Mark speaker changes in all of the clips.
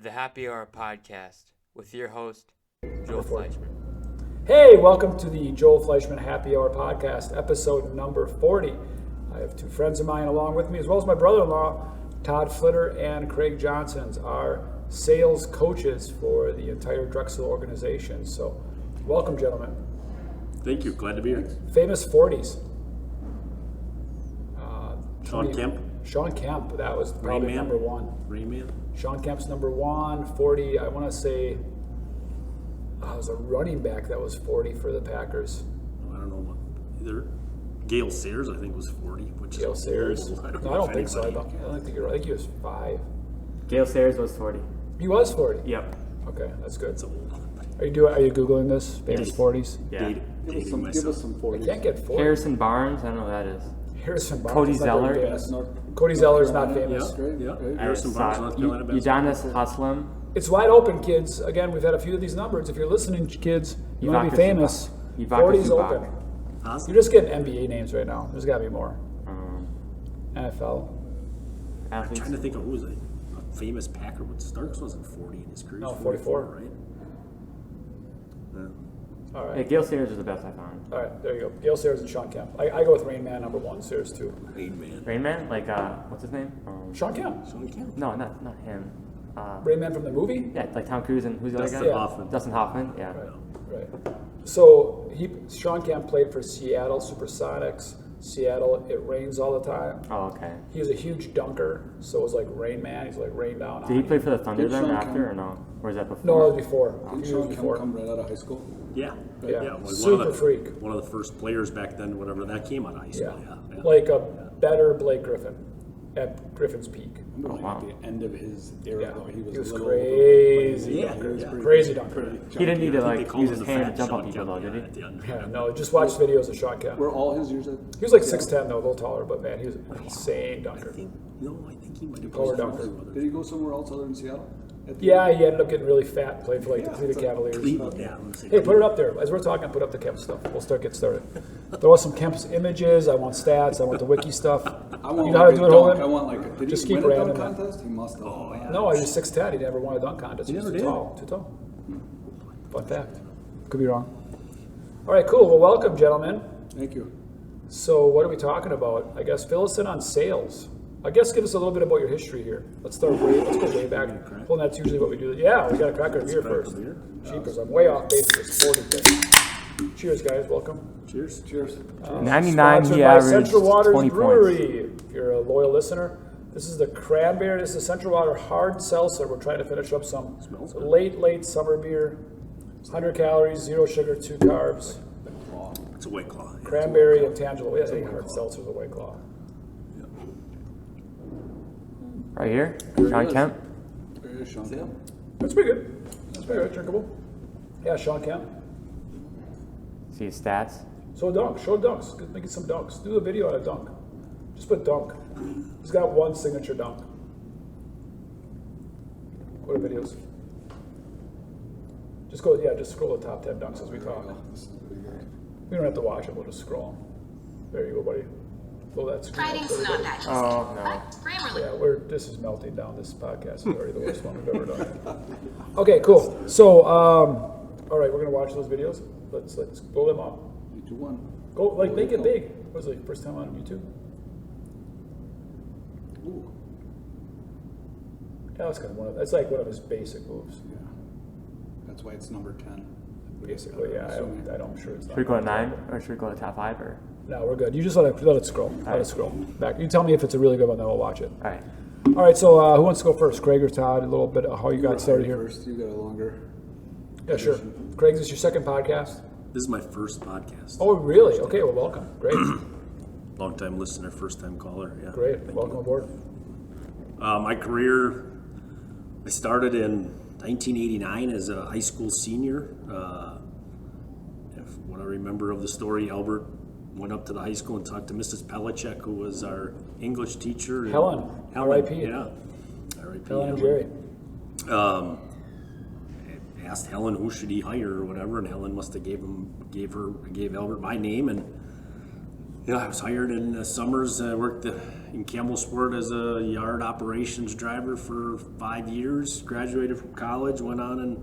Speaker 1: the Happy Hour podcast with your host, Joel Fleischman.
Speaker 2: Hey, welcome to the Joel Fleischman Happy Hour podcast, episode number 40. I have two friends of mine along with me, as well as my brother-in-law, Todd Flitter and Craig Johnsons, our sales coaches for the entire Drexel organization. So, welcome, gentlemen.
Speaker 3: Thank you. Glad to be here.
Speaker 2: Famous 40s.
Speaker 3: Sean Kemp.
Speaker 2: Sean Kemp, that was probably number one.
Speaker 3: Rayman.
Speaker 2: Sean Kemp's number one, 40. I want to say it was a running back that was 40 for the Packers.
Speaker 3: I don't know what. Either Gale Sayers, I think, was 40.
Speaker 2: Gale Sayers. I don't think so. I don't think you're right. I think he was 5.
Speaker 4: Gale Sayers was 40.
Speaker 2: He was 40?
Speaker 4: Yep.
Speaker 2: Okay, that's good.
Speaker 3: That's old.
Speaker 2: Are you Googling this? Famous 40s?
Speaker 4: Yeah.
Speaker 5: Give us some 40s.
Speaker 2: I can't get 40.
Speaker 4: Harrison Barnes, I don't know who that is.
Speaker 2: Harrison Barnes.
Speaker 4: Cody
Speaker 2: is not very
Speaker 4: Zeller.
Speaker 2: famous. Cody Zeller's not famous.
Speaker 3: Yeah.
Speaker 5: Great.
Speaker 3: Harrison Barnes, North Carolina basketball.
Speaker 4: Udonis Haslam.
Speaker 2: It's wide open, kids. Again, we've had a few of these numbers. If you're listening, kids, you want to be famous. 40's open.
Speaker 3: Awesome.
Speaker 2: You're just getting NBA names right now. There's got to be more. NFL.
Speaker 3: I'm trying to think of who was a famous Packer, but Starks wasn't 40 in his career.
Speaker 2: No,
Speaker 3: He's
Speaker 2: 44.
Speaker 3: right? Yeah.
Speaker 2: All right.
Speaker 4: Yeah, Gale Sayers is the best I found.
Speaker 2: All right, there you go. Gale Sayers and Sean Kemp. I go with Rain Man number 1, Sayers 2.
Speaker 3: Rayman.
Speaker 4: Rain Man? Like, what's his name?
Speaker 2: Sean Kemp.
Speaker 3: Sean Kemp.
Speaker 4: No, not him.
Speaker 2: Rain Man from the movie?
Speaker 4: Yeah, like Tom Cruise and who's the other
Speaker 3: Dustin
Speaker 4: guy?
Speaker 3: Hoffman.
Speaker 4: Dustin Hoffman, yeah.
Speaker 2: Right. So Sean Kemp played for Seattle Supersonics. Seattle, it rains all the time.
Speaker 4: Oh, okay.
Speaker 2: He was a huge dunker, so it was like Rain Man. He's like rain down
Speaker 4: Did he
Speaker 2: on
Speaker 4: play
Speaker 2: you.
Speaker 4: for the Thunder
Speaker 5: Did
Speaker 4: then
Speaker 5: Sean
Speaker 4: after
Speaker 5: Kemp-
Speaker 4: or no? Or was that before?
Speaker 2: No, it was before.
Speaker 5: Didn't
Speaker 2: He
Speaker 5: Sean
Speaker 2: was
Speaker 5: Kemp
Speaker 2: before.
Speaker 5: come right out of high school?
Speaker 3: Yeah.
Speaker 2: Yeah.
Speaker 3: Was
Speaker 2: Super
Speaker 3: one of the,
Speaker 2: freak.
Speaker 3: One of the first players back then, whatever that came out of high school. Yeah.
Speaker 2: Like a better Blake Griffin at Griffin's peak.
Speaker 5: Remember
Speaker 4: wow.
Speaker 5: at the end of his era,
Speaker 2: Yeah.
Speaker 5: though, he was
Speaker 2: He was
Speaker 5: a little
Speaker 2: crazy.
Speaker 3: Yeah,
Speaker 5: He was
Speaker 3: yeah.
Speaker 5: pretty-
Speaker 2: Crazy dunker.
Speaker 4: He didn't need to
Speaker 3: I think they
Speaker 4: like
Speaker 3: called
Speaker 4: use
Speaker 3: him
Speaker 4: his
Speaker 3: the
Speaker 4: hand
Speaker 3: fat
Speaker 4: to jump on
Speaker 3: Sean
Speaker 4: people though,
Speaker 3: Kemp,
Speaker 4: did
Speaker 3: at
Speaker 4: he?
Speaker 3: the end.
Speaker 2: Yeah, no, just watch videos of Sean Kemp.
Speaker 5: Were all his years at?
Speaker 2: He was like 6'10", though, a little taller, but man, he was an insane dunker.
Speaker 3: I think he might have
Speaker 2: Taller
Speaker 3: played
Speaker 2: dunker.
Speaker 3: for
Speaker 5: Did he go somewhere else other than Seattle? At the
Speaker 2: Yeah,
Speaker 5: end?
Speaker 2: he ended up getting really fat and played for like the Cleveland Cavaliers.
Speaker 3: Cleveland, yeah. I'm gonna say
Speaker 2: Hey, put it up there. As we're talking, put up the Kemp stuff. We'll get started. Throw us some Kemp's images. I want stats. I want the wiki stuff.
Speaker 5: I want
Speaker 2: You know how to
Speaker 5: like
Speaker 2: do
Speaker 5: a
Speaker 2: it,
Speaker 5: dunk.
Speaker 2: Holden?
Speaker 5: I want like a, did
Speaker 2: Just
Speaker 5: he
Speaker 2: keep
Speaker 5: win a dunk
Speaker 2: random.
Speaker 5: contest? He must have.
Speaker 3: Oh, yeah.
Speaker 2: No, he was 6'10". He never won a dunk contest. He was
Speaker 3: never
Speaker 2: too
Speaker 3: did?
Speaker 2: tall. Too tall. Fun fact. Could be wrong. All right, cool. Well, welcome, gentlemen.
Speaker 5: Thank you.
Speaker 2: So what are we talking about? I guess fill us in on sales. I guess give us a little bit about your history here. Let's go way back. Well, that's usually what we do. Yeah, we got to crack our beer
Speaker 3: crack a
Speaker 2: first.
Speaker 3: beer.
Speaker 2: Cheapers. I'm way off base with this 40 thing. Cheers, guys. Welcome.
Speaker 3: Cheers.
Speaker 5: Cheers.
Speaker 4: 99,
Speaker 2: Sponsored
Speaker 4: he
Speaker 2: by
Speaker 4: averaged
Speaker 2: Central Waters
Speaker 4: 20
Speaker 2: Brewery.
Speaker 4: points.
Speaker 2: If you're a loyal listener, this is the cranberry. This is Central Water hard seltzer. We're trying to finish up some
Speaker 3: Smells good.
Speaker 2: late summer beer. 100 calories, 0 sugar, 2 carbs.
Speaker 3: It's a White Claw. Yeah.
Speaker 2: Cranberry and tangible. Yeah, I think hard seltzer's a White Claw.
Speaker 4: Right here,
Speaker 5: There
Speaker 4: Sean
Speaker 5: he is.
Speaker 4: Kemp.
Speaker 5: There is Sean Kemp.
Speaker 2: That's pretty good. That's pretty good. Drinkable. Yeah, Sean Kemp.
Speaker 4: See his stats.
Speaker 2: So a dunk. Show dunks. Make it some dunks. Do a video on a dunk. Just put dunk. He's got one signature dunk. Go to videos. Just scroll the top 10 dunks as we talk.
Speaker 5: This is pretty good.
Speaker 2: We don't have to watch it. We'll just scroll. There you go, buddy. Blow that screen. up
Speaker 6: Writing's
Speaker 2: for
Speaker 6: not
Speaker 2: everybody.
Speaker 6: that easy,
Speaker 4: Oh, no.
Speaker 6: but Grammarly.
Speaker 2: Yeah, this is melting down. This podcast is already the worst one we've ever done. Okay, cool. So, all right, we're gonna watch those videos. Let's blow them up.
Speaker 5: 2-1.
Speaker 2: Go make it big. What was it, first time on YouTube?
Speaker 5: Ooh.
Speaker 2: Yeah, that's like one of his basic moves.
Speaker 5: Yeah. That's why it's number 10.
Speaker 2: Basically, yeah. I'm sure it's not.
Speaker 4: Should we go to 9 or should we go to top 5 or?
Speaker 2: No, we're good. You just let it scroll. Let it scroll back. You tell me if it's a really good one, then we'll watch it.
Speaker 4: All right.
Speaker 2: All right. So, who wants to go first? Craig or Todd? A little bit of how you got started here.
Speaker 5: First, you got a longer.
Speaker 2: Yeah, sure. Craig, this is your second podcast.
Speaker 3: This is my first podcast.
Speaker 2: Oh, really? Okay. Well, welcome. Great.
Speaker 3: Long time listener, first time caller. Yeah.
Speaker 2: Great.
Speaker 3: Thank
Speaker 2: Welcome
Speaker 3: you.
Speaker 2: aboard.
Speaker 3: My career, I started in 1989 as a high school senior. What I remember of the story, Albert went up to the high school and talked to Mrs. Pelichek, who was our English teacher.
Speaker 2: Helen, R.I.P.
Speaker 3: Yeah, R.I.P.
Speaker 2: Helen and Jerry.
Speaker 3: Asked Helen who should he hire or whatever, and Helen must have gave Albert my name, and Yeah, I was hired in the summers. I worked in Camel Sport as a yard operations driver for 5 years. Graduated from college, went on and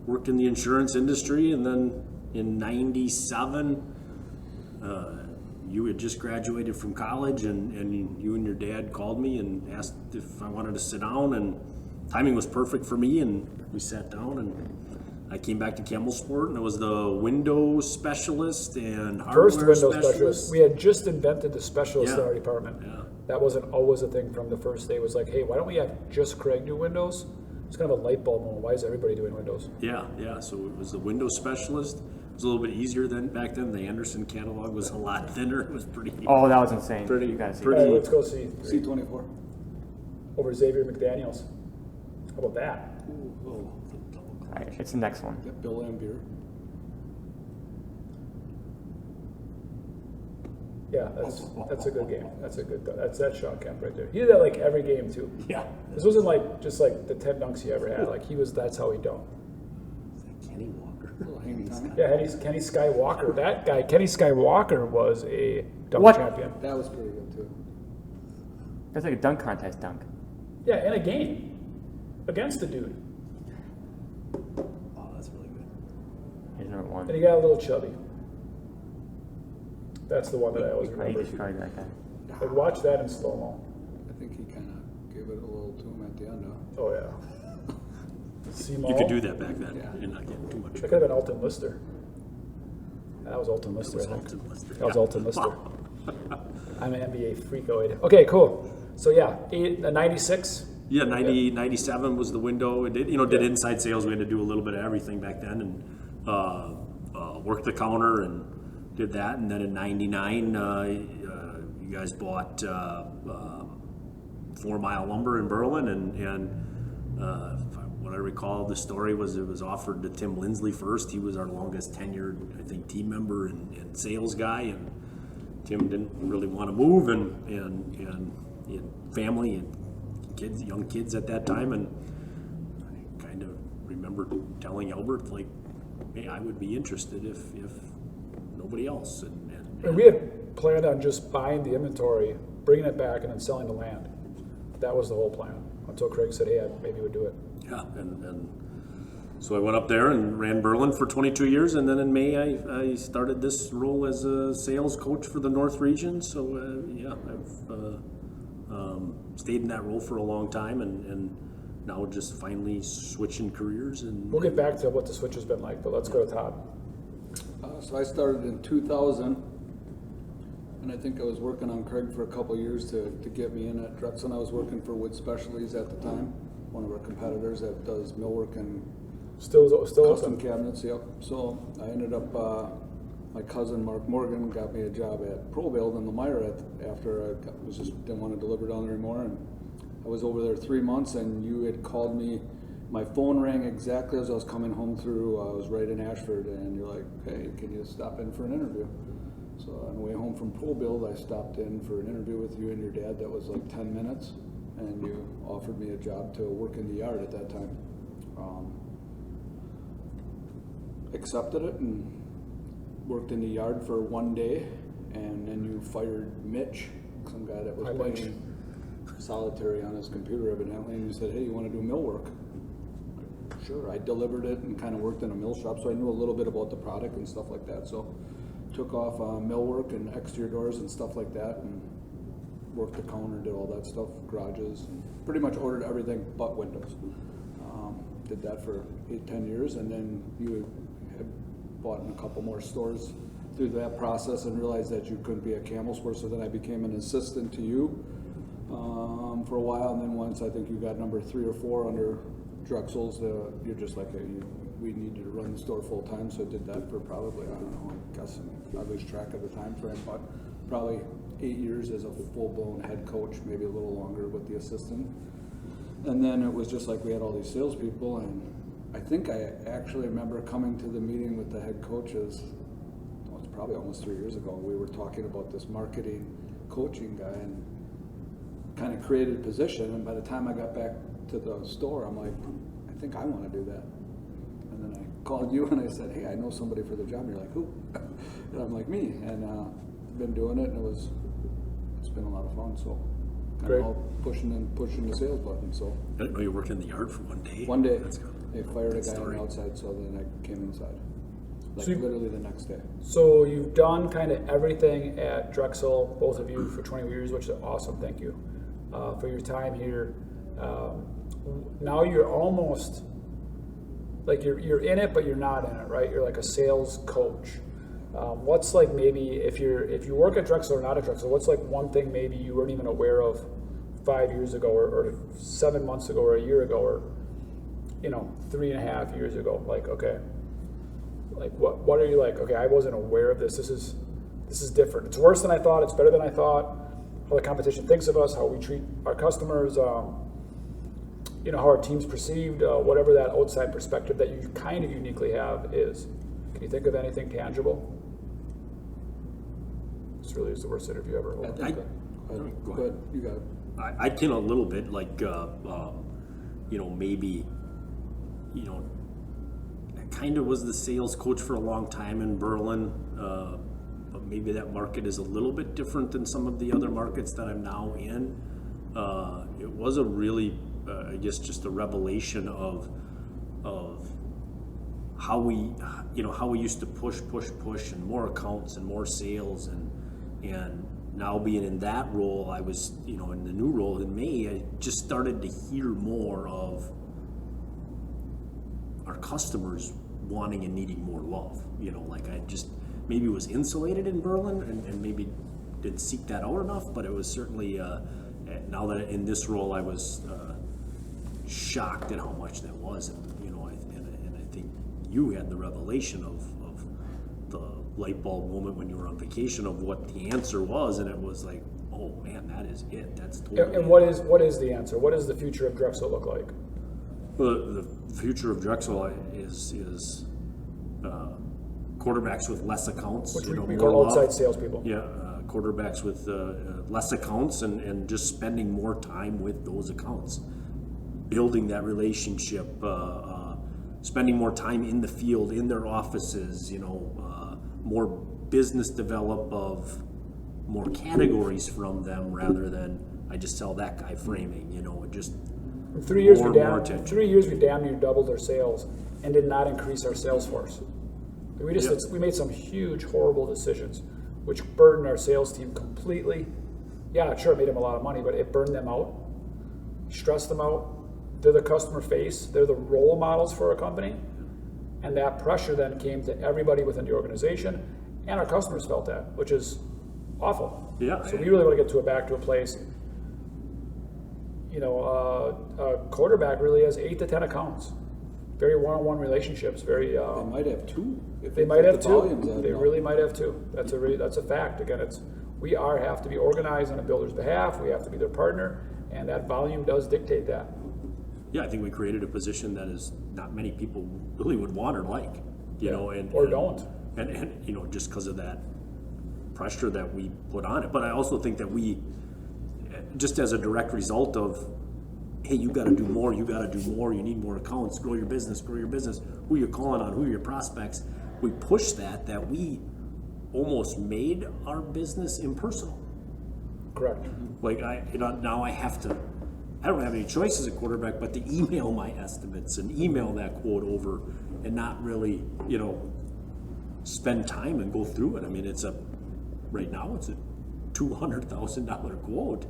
Speaker 3: worked in the insurance industry, and then in '97, you had just graduated from college, and you and your dad called me and asked if I wanted to sit down, and timing was perfect for me, and we sat down, and I came back to Camel Sport, and I was the window specialist and hardware
Speaker 2: First window
Speaker 3: specialist.
Speaker 2: specialist. We had just invented the specialist in
Speaker 3: Yeah.
Speaker 2: our department.
Speaker 3: Yeah.
Speaker 2: That wasn't always a thing from the first day. It was like, hey, why don't we have just Craig do windows? It's kind of a light bulb moment. Why is everybody doing windows?
Speaker 3: Yeah. So it was the window specialist. It was a little bit easier than back then. The Anderson catalog was a lot thinner. It was pretty.
Speaker 4: Oh, that was insane.
Speaker 3: Pretty-
Speaker 4: You gotta see
Speaker 3: pretty-
Speaker 2: All
Speaker 4: that.
Speaker 2: right, let's go see
Speaker 5: C24.
Speaker 2: over Xavier McDaniels. How about that?
Speaker 5: Oh,
Speaker 4: Alright, it's the next one.
Speaker 5: yep, Bill Lambier.
Speaker 2: Yeah, that's a good game. That's Sean Kemp right there. He did that like every game too.
Speaker 3: Yeah.
Speaker 2: This wasn't like just like the 10 dunks he ever had. Like that's how he dunked.
Speaker 3: Kenny Walker.
Speaker 5: Little hanging time.
Speaker 2: Yeah, Kenny Skywalker. That guy, Kenny Skywalker, was a dunk
Speaker 4: What?
Speaker 2: champion.
Speaker 5: That was pretty good too.
Speaker 4: That's like a dunk contest dunk.
Speaker 2: Yeah, in a game against the dude,
Speaker 3: Oh, that's really good.
Speaker 4: Here's number one.
Speaker 2: and he got a little chubby. That's the one that I always
Speaker 4: He
Speaker 2: remember.
Speaker 4: destroyed that guy.
Speaker 2: Like watch that in slow mo.
Speaker 5: I think he kind of gave it a little to him at the end.
Speaker 2: Oh yeah. Seymour.
Speaker 3: You could do that back then
Speaker 5: Yeah.
Speaker 3: and not get too much.
Speaker 2: That could have been Alton Lister. That was Alton Lister, I think. That was Alton Lister. I'm an NBA freakoid. Okay, cool. So yeah, 96.
Speaker 3: Yeah, 97 was the window. It did, did inside sales. We had to do a little bit of everything back then, and worked the counter and did that. And then in 99, you guys bought 4 Mile Lumber in Berlin, and what I recall the story was it was offered to Tim Lindsley first. He was our longest tenured, I think, team member and sales guy, and Tim didn't really want to move, and he had family and kids, young kids at that time, and I kind of remember telling Albert, like, hey, I would be interested if nobody else.
Speaker 2: And we had planned on just buying the inventory, bringing it back, and then selling the land. That was the whole plan. Until Craig said, hey, maybe we'd do it.
Speaker 3: Yeah, and so I went up there and ran Berlin for 22 years, and then in May I started this role as a sales coach for the North region. So I've stayed in that role for a long time, and now just finally switching careers. And
Speaker 2: We'll get back to what the switch has been like, but let's go to Todd.
Speaker 5: So I started in 2000, and I think I was working on Craig for a couple years to get me in at Drexel. I was working for Wood Specialties at the time, one of our competitors that does millwork and
Speaker 2: Still
Speaker 5: custom
Speaker 2: awesome.
Speaker 5: cabinets. Yep. So I ended up, my cousin Mark Morgan got me a job at ProBuild in Lemire after I didn't want to deliver down there anymore, and I was over there 3 months, and you had called me. My phone rang exactly as I was coming home through. I was right in Ashford, and you're like, "Hey, can you stop in for an interview?" So on the way home from ProBuild, I stopped in for an interview with you and your dad. That was like 10 minutes, and you offered me a job to work in the yard at that time. Accepted it and worked in the yard for 1 day, and then you fired Mitch, some guy that was
Speaker 2: Hi, Mitch.
Speaker 5: playing solitary on his computer evidently, and you said, "Hey, you want to do millwork?" Sure. I delivered it and kind of worked in a mill shop, so I knew a little bit about the product and stuff like that. So took off millwork and exterior doors and stuff like that, and worked the counter, did all that stuff, garages, and pretty much ordered everything but windows. Did that for 8-10 years, and then you had bought in a couple more stores through that process and realized that you couldn't be a Camel Sport, so then I became an assistant to you for a while, and then once I think you got number 3 or 4 under Drexel's, you're just like, we needed to run the store full time, so I did that for probably, I don't know, I guess I lose track of the time frame, but probably 8 years as a full-blown head coach, maybe a little longer with the assistant. And then it was just like we had all these salespeople, and I think I actually remember coming to the meeting with the head coaches, well, it's probably almost 3 years ago. We were talking about this marketing coaching guy and kind of created a position, and by the time I got back to the store, I'm like, I think I want to do that. And then I called you and I said, hey, I know somebody for the job. And you're like, who? And I'm like, me. And been doing it, and it's been a lot of fun. So kind
Speaker 2: Great.
Speaker 5: of all pushing the sales button. So
Speaker 3: I didn't know you worked in the yard for one day.
Speaker 5: one day
Speaker 3: That's good.
Speaker 5: they fired a
Speaker 3: Good
Speaker 5: guy on
Speaker 3: story.
Speaker 5: the outside, so then I came inside. Like
Speaker 2: So you-
Speaker 5: literally the next day.
Speaker 2: So you've done kind of everything at Drexel, both of you, for 20 years, which is awesome. Thank you for your time here. Now you're almost like you're in it, but you're not in it, right? You're like a sales coach. What's like maybe if you work at Drexel or not at Drexel, what's like one thing maybe you weren't even aware of 5 years ago, or 7 months ago, or a year ago, or 3.5 years ago? Like, okay. Like what are you like? Okay, I wasn't aware of this. This is different. It's worse than I thought. It's better than I thought. How the competition thinks of us, how we treat our customers, how our team's perceived, whatever that outside perspective that you kind of uniquely have is. Can you think of anything tangible? This really is the worst interview ever.
Speaker 3: Go
Speaker 5: Go
Speaker 3: ahead.
Speaker 5: ahead, you got it.
Speaker 3: I can a little bit like, maybe, I kind of was the sales coach for a long time in Berlin, but maybe that market is a little bit different than some of the other markets that I'm now in. It was a really, I guess, just a revelation of how we used to push and more accounts and more sales and now being in that role, I was, in the new role in May, I just started to hear more of our customers wanting and needing more love. Like I just maybe was insulated in Berlin and maybe didn't seek that out enough, but it was certainly, now that in this role, I was shocked at how much that was. And I think you had the revelation of the light bulb moment when you were on vacation of what the answer was, and it was like, oh man, that is it. That's totally.
Speaker 2: And what is the answer? What does the future of Drexel look like?
Speaker 3: Well, the future of Drexel is quarterbacks with less accounts,
Speaker 2: Which we
Speaker 3: more
Speaker 2: call
Speaker 3: love.
Speaker 2: outside salespeople.
Speaker 3: Yeah, quarterbacks with less accounts and just spending more time with those accounts, building that relationship, spending more time in the field, in their offices, more business develop of more categories from them rather than I just sell that guy framing, just
Speaker 2: In 3 years,
Speaker 3: more
Speaker 2: we
Speaker 3: and more
Speaker 2: damn
Speaker 3: attention.
Speaker 2: 3 years we damn near doubled our sales and did not increase our sales force. We made some huge, horrible decisions, which burdened our sales team completely. Yeah, sure, it made them a lot of money, but it burned them out, stressed them out. They're the customer face. They're the role models for our company. And that pressure then came to everybody within the organization, and our customers felt that, which is awful.
Speaker 3: Yeah.
Speaker 2: So we really want to get back to a place. A quarterback really has 8 to 10 accounts. Very one-on-one relationships. Very.
Speaker 5: They might have two. If
Speaker 2: They might have
Speaker 5: the
Speaker 2: two.
Speaker 5: volume's adding
Speaker 2: They
Speaker 5: up.
Speaker 2: really might have two. That's a fact. Again, we have to be organized on a builder's behalf. We have to be their partner, and that volume does dictate that.
Speaker 3: Yeah, I think we created a position that is not many people really would want or like,
Speaker 2: Or don't.
Speaker 3: And just because of that pressure that we put on it. But I also think that we, just as a direct result of, hey, you got to do more, you need more accounts, grow your business, who you're calling on, who are your prospects. We push that we almost made our business impersonal.
Speaker 2: Correct.
Speaker 3: Like now I don't have any choice as a quarterback but to email my estimates and email that quote over and not really, spend time and go through it. I mean, right now it's a $200,000 quote.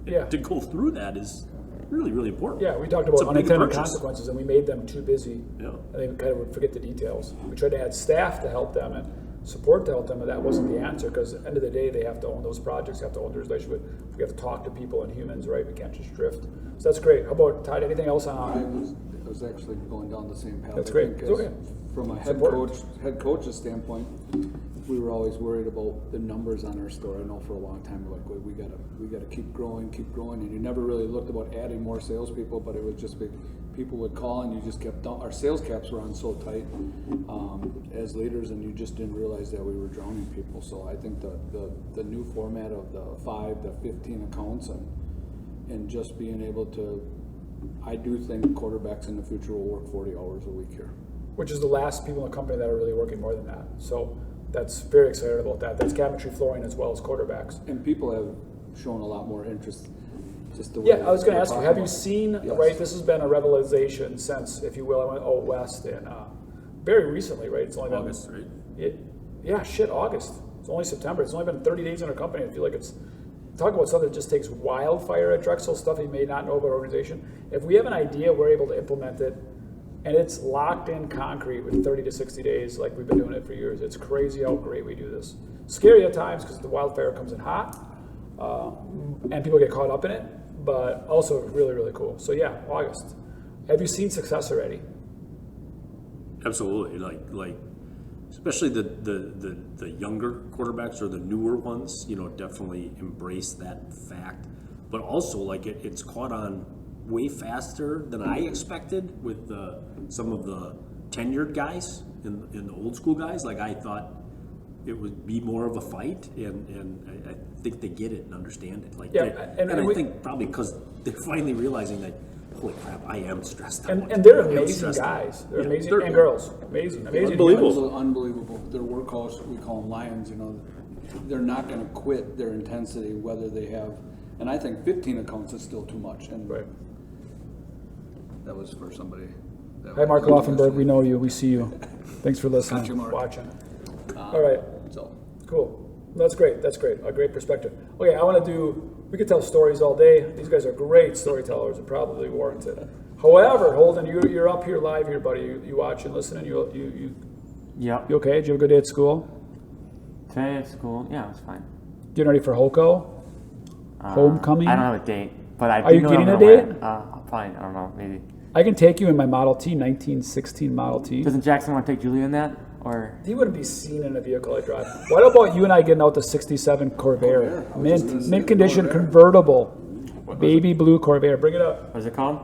Speaker 2: Yeah.
Speaker 3: To go through that is really, really important.
Speaker 2: Yeah, we talked
Speaker 3: It's
Speaker 2: about
Speaker 3: a big
Speaker 2: unintended
Speaker 3: purchase.
Speaker 2: consequences, and we made them too busy.
Speaker 3: Yeah.
Speaker 2: And they kind of would forget the details. We tried to add staff to help them and support to help them, but that wasn't the answer, because at the end of the day, they have to own those projects, have to own their relationship. We have to talk to people and humans, right? We can't just drift. So that's great. How about, Todd, anything else
Speaker 5: I
Speaker 2: on?
Speaker 5: was actually going down the same path.
Speaker 2: That's
Speaker 5: I
Speaker 2: great.
Speaker 5: think,
Speaker 2: It's
Speaker 5: as
Speaker 2: okay.
Speaker 5: From a
Speaker 2: It's
Speaker 5: head
Speaker 2: important.
Speaker 5: coach's standpoint, we were always worried about the numbers on our store. I know for a long time we're like, well, we gotta keep growing, and you never really looked about adding more salespeople, but it would just be people would call and you just kept our sales caps were on so tight as leaders, and you just didn't realize that we were drowning people. So I think the new format of the 5 to 15 accounts and just being able to, I do think quarterbacks in the future will work 40 hours a week here.
Speaker 2: Which is the last people in the company that are really working more than that. So that's very excited about that. That's cabinetry flooring as well as quarterbacks.
Speaker 5: And people have shown a lot more interest. Just the way
Speaker 2: Yeah, I was going to
Speaker 5: we're
Speaker 2: ask you,
Speaker 5: talking
Speaker 2: have you
Speaker 5: about it.
Speaker 2: seen,
Speaker 5: Yes.
Speaker 2: right, this has been a revelation since, if you will, I went out west and very recently, right? It's only been,
Speaker 3: August, right?
Speaker 2: August. It's only September. It's only been 30 days in our company. I feel like it's, talk about something that just takes wildfire at Drexel, stuff you may not know about our organization. If we have an idea, we're able to implement it, and it's locked in concrete with 30 to 60 days like we've been doing it for years. It's crazy how great we do this. Scary at times because the wildfire comes in hot, and people get caught up in it, but also really, really cool. So yeah, August. Have you seen success already?
Speaker 3: Absolutely, like especially the younger quarterbacks or the newer ones, definitely embrace that fact. But also, like it's caught on way faster than I expected with some of the tenured guys and the old school guys. Like I thought it would be more of a fight, and I think they get it and understand it. Like, I think probably because they're finally realizing that, holy crap, I am stressed out.
Speaker 2: And they're amazing guys. They're amazing, and girls. Amazing.
Speaker 3: Unbelievable.
Speaker 5: Unbelievable. Their workhorse, we call them lions, they're not going to quit their intensity whether they have, and I think 15 accounts is still too much. And
Speaker 2: Right.
Speaker 5: that was for somebody.
Speaker 2: Hi, Mark Laufenberg. We know you. We see you. Thanks for listening,
Speaker 5: Gotcha, Mark.
Speaker 2: watching. All right.
Speaker 5: So,
Speaker 2: Cool. That's great. That's great. A great perspective. Okay, I want to do, we could tell stories all day. These guys are great storytellers and probably warranted. However, Holden, you're up here live here, buddy. You watching, listening?
Speaker 4: Yep.
Speaker 2: You okay? Did you have a good day at school?
Speaker 4: Today at school, yeah, it was fine.
Speaker 2: Getting ready for HOCO? Homecoming?
Speaker 4: I don't have a date, but I
Speaker 2: Are
Speaker 4: do
Speaker 2: you
Speaker 4: know
Speaker 2: getting
Speaker 4: I'm
Speaker 2: a
Speaker 4: gonna wear
Speaker 2: date?
Speaker 4: it. Probably, I don't know, maybe.
Speaker 2: I can take you in my Model T, 1916 Model T.
Speaker 4: Doesn't Jackson want to take Julie in that? Or
Speaker 2: He wouldn't be seen in a vehicle I drive. What about you and I getting out the 67 Corvair?
Speaker 5: I was just gonna say
Speaker 2: Mint
Speaker 5: the
Speaker 2: condition
Speaker 5: Corvair.
Speaker 2: convertible. Baby blue Corvair. Bring it up.
Speaker 4: what is it called?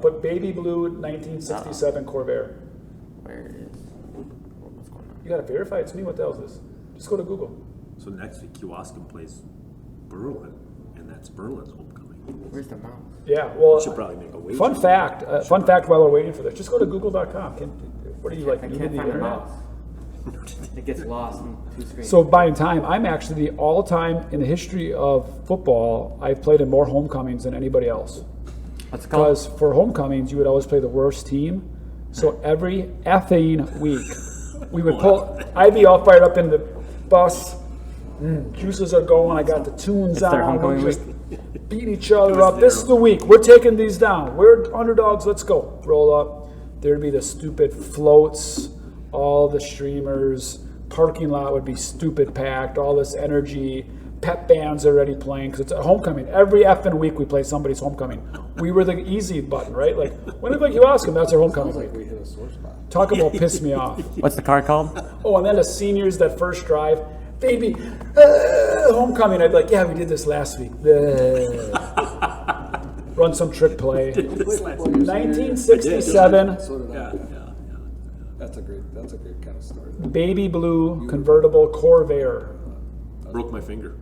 Speaker 2: Put baby blue 1967 Corvair.
Speaker 4: Where is, what's going on?
Speaker 2: You gotta verify it's me. What the hell is this? Just go to Google.
Speaker 3: So next week, Kewaskum plays Berlin, and that's Berlin's homecoming.
Speaker 4: Where's the mouse?
Speaker 2: Yeah, well,
Speaker 3: Should probably make a wager.
Speaker 2: fun fact while we're waiting for this. Just go to google.com. What are you like?
Speaker 4: I
Speaker 2: New
Speaker 4: can't
Speaker 2: to the
Speaker 4: find the
Speaker 2: internet?
Speaker 4: mouse. It gets lost in two screens.
Speaker 2: So buying time, I'm actually the all-time in the history of football, I've played in more homecomings than anybody else.
Speaker 4: What's it called?
Speaker 2: Because for homecomings, you would always play the worst team. So every effing week, we would pull. I'd be all fired up in the bus. Juices are going. I got the tunes
Speaker 4: It's their
Speaker 2: on.
Speaker 4: homecoming
Speaker 2: We're just beating each other up. This is the week. We're taking these down. We're underdogs. Let's go. Roll up. There'd be the stupid floats, all the streamers. Parking lot would be stupid packed. All this energy. Pep bands already playing because it's a homecoming. Every effing week we play somebody's homecoming. We were the easy button, right? Like when we play Kewaskum, that's our homecoming
Speaker 5: sounds like
Speaker 2: week.
Speaker 5: we hit a sore spot.
Speaker 2: Talk about piss me off.
Speaker 4: What's the car called?
Speaker 2: Oh, and then the seniors that first drive, baby, homecoming. I'd be like, yeah, we did this last week. Run some trick play. 1967
Speaker 5: So did I.
Speaker 3: Yeah.
Speaker 5: That's a great kind of story.
Speaker 2: baby blue convertible Corvair.
Speaker 3: Broke my finger.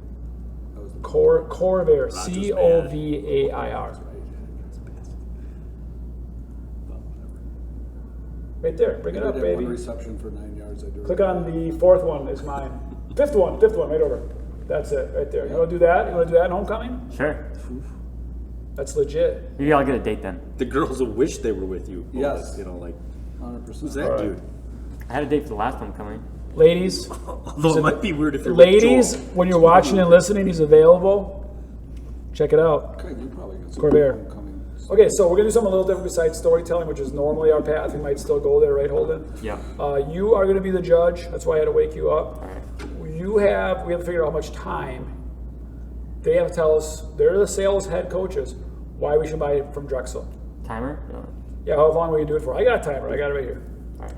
Speaker 2: Corvair.
Speaker 3: Roger's
Speaker 2: Covair. Right there. Bring it
Speaker 5: I
Speaker 2: up,
Speaker 5: did one
Speaker 2: baby.
Speaker 5: reception for 9 yards. I do.
Speaker 2: Click on the fourth one is mine. Fifth one, right over. That's it, right there. You want to do that? You want to do that in homecoming?
Speaker 4: Sure.
Speaker 2: That's legit.
Speaker 4: Maybe I'll get a date then.
Speaker 3: The girls will wish they were with you.
Speaker 5: Yes. 100%.
Speaker 3: Who's that dude?
Speaker 4: I had a date for the last homecoming.
Speaker 2: Ladies,
Speaker 3: Although it might be weird if you're
Speaker 2: ladies,
Speaker 3: with Joel.
Speaker 2: when you're watching and listening, he's available. Check it out.
Speaker 5: Craig, you probably got some
Speaker 2: Corvair.
Speaker 5: homecoming.
Speaker 2: Okay, so we're gonna do something a little different besides storytelling, which is normally our path. We might still go there, right, Holden?
Speaker 4: Yeah.
Speaker 2: You are gonna be the judge. That's why I had to wake you up.
Speaker 4: All right.
Speaker 2: We have to figure out how much time they have to tell us. They're the sales head coaches. Why we should buy it from Drexel?
Speaker 4: Timer?
Speaker 2: Yeah, how long will you do it for? I got a timer. I got it right here.
Speaker 4: All right.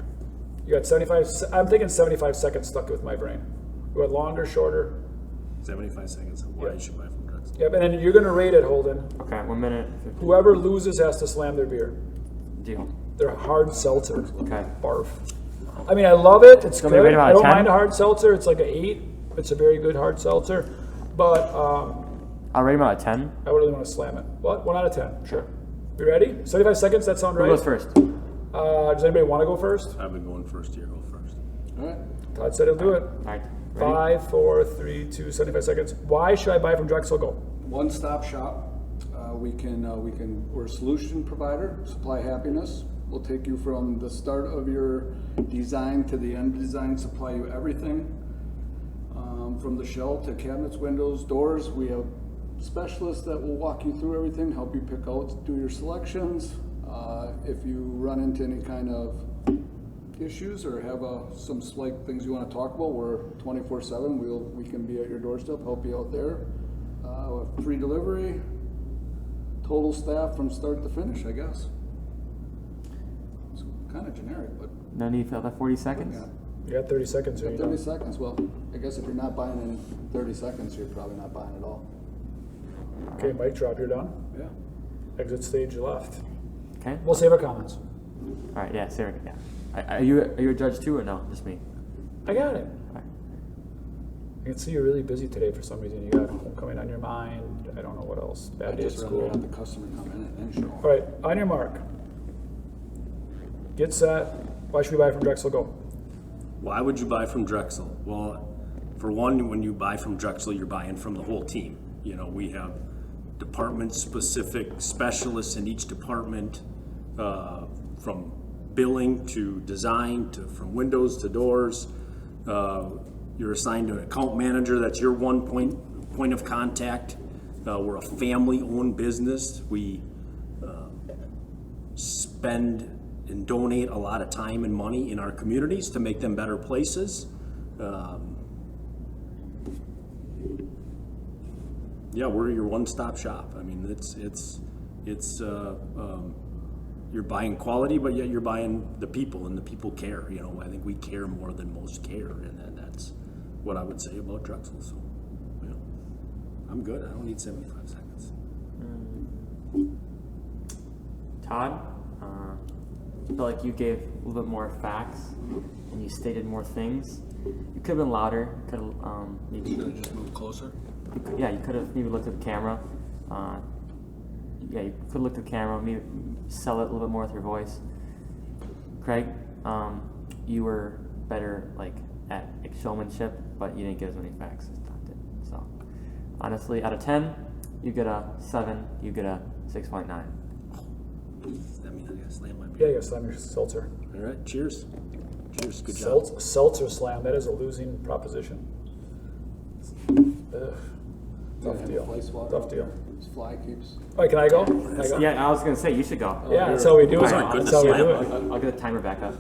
Speaker 2: You got 75. I'm thinking 75 seconds stuck with my brain. You want longer, shorter?
Speaker 3: 75 seconds of why you should buy from Drexel.
Speaker 2: Yep. And then you're gonna rate it, Holden.
Speaker 4: Okay, 1 minute. 50.
Speaker 2: Whoever loses has to slam their beer.
Speaker 4: Deal.
Speaker 2: They're hard seltzer.
Speaker 4: Okay.
Speaker 2: Barf. I mean, I love it. It's
Speaker 4: So maybe
Speaker 2: good.
Speaker 4: rate them out
Speaker 2: I
Speaker 4: of
Speaker 2: don't
Speaker 4: 10?
Speaker 2: mind a hard seltzer. It's like an 8. It's a very good hard seltzer. But
Speaker 4: I'll rate him out of 10.
Speaker 2: I really want to slam it. What? 1 out of 10. Sure. You ready? 75 seconds. That sound
Speaker 4: Who
Speaker 2: right?
Speaker 4: goes first?
Speaker 2: Does anybody want to go first?
Speaker 3: I've been going first here. Go first.
Speaker 5: All right.
Speaker 2: Todd said he'll do it.
Speaker 4: All right. Ready?
Speaker 2: 5, 4, 3, 2, 75 seconds. Why should I buy from Drexel? Go.
Speaker 5: One-stop shop. We're a solution provider, supply happiness. We'll take you from the start of your design to the end design, supply you everything. From the shell to cabinets, windows, doors. We have specialists that will walk you through everything, help you pick out, do your selections. If you run into any kind of issues or have some slight things you want to talk about, we're 24/7. We can be at your doorstep, help you out there. Free delivery, total staff from start to finish, I guess. It's kind of generic, but
Speaker 4: No need for the 40 seconds?
Speaker 5: yeah.
Speaker 2: You got 30 seconds here.
Speaker 5: 30 seconds. Well, I guess if you're not buying in 30 seconds, you're probably not buying at all.
Speaker 2: Okay, mic drop, you're done.
Speaker 5: Yeah.
Speaker 2: Exit stage left.
Speaker 4: Okay.
Speaker 2: We'll save our comments.
Speaker 4: All right. Yeah. Sarah. Yeah. Are you a judge too or no? Just me.
Speaker 2: I got it.
Speaker 4: All right.
Speaker 2: I can see you're really busy today for some reason. You got homecoming on your mind. I don't know what else.
Speaker 5: I
Speaker 2: Bad day at
Speaker 5: just rather
Speaker 2: school.
Speaker 5: have the customer come in and then show.
Speaker 2: All right, on your mark. Get set. Why should we buy from Drexel? Go.
Speaker 3: Why would you buy from Drexel? Well, for one, when you buy from Drexel, you're buying from the whole team. You know, we have department-specific specialists in each department, from billing to design to from windows to doors. You're assigned to an account manager. That's your one point of contact. We're a family-owned business. We spend and donate a lot of time and money in our communities to make them better places. Yeah, we're your one-stop shop. I mean, you're buying quality, but yet you're buying the people, and the people care. You know, I think we care more than most care, and that's what I would say about Drexel. So, you know, I'm good. I don't need 75 seconds.
Speaker 4: Todd, I feel like you gave a little bit more facts and you stated more things. You could have been louder. Could have maybe.
Speaker 5: Should I just move closer?
Speaker 4: You could have maybe looked at the camera. You could look at the camera. Maybe sell it a little bit more with your voice. Craig, you were better at showmanship, but you didn't give as many facts as Todd did. So, honestly, out of 10, you get a 7. You get a 6.9.
Speaker 3: That means I gotta slam my
Speaker 2: Yeah,
Speaker 3: beer.
Speaker 2: you gotta slam your seltzer.
Speaker 3: All right, cheers. Cheers, good job.
Speaker 2: Seltzer slam, that is a losing proposition. Ugh. Tough deal. Tough deal.
Speaker 5: This fly keeps.
Speaker 2: All right, can I go? Can I go?
Speaker 4: Yeah, I was gonna say you should go.
Speaker 2: Yeah, that's how we do it.
Speaker 4: All right,
Speaker 2: That's how we do it.
Speaker 4: I'll get the timer back up.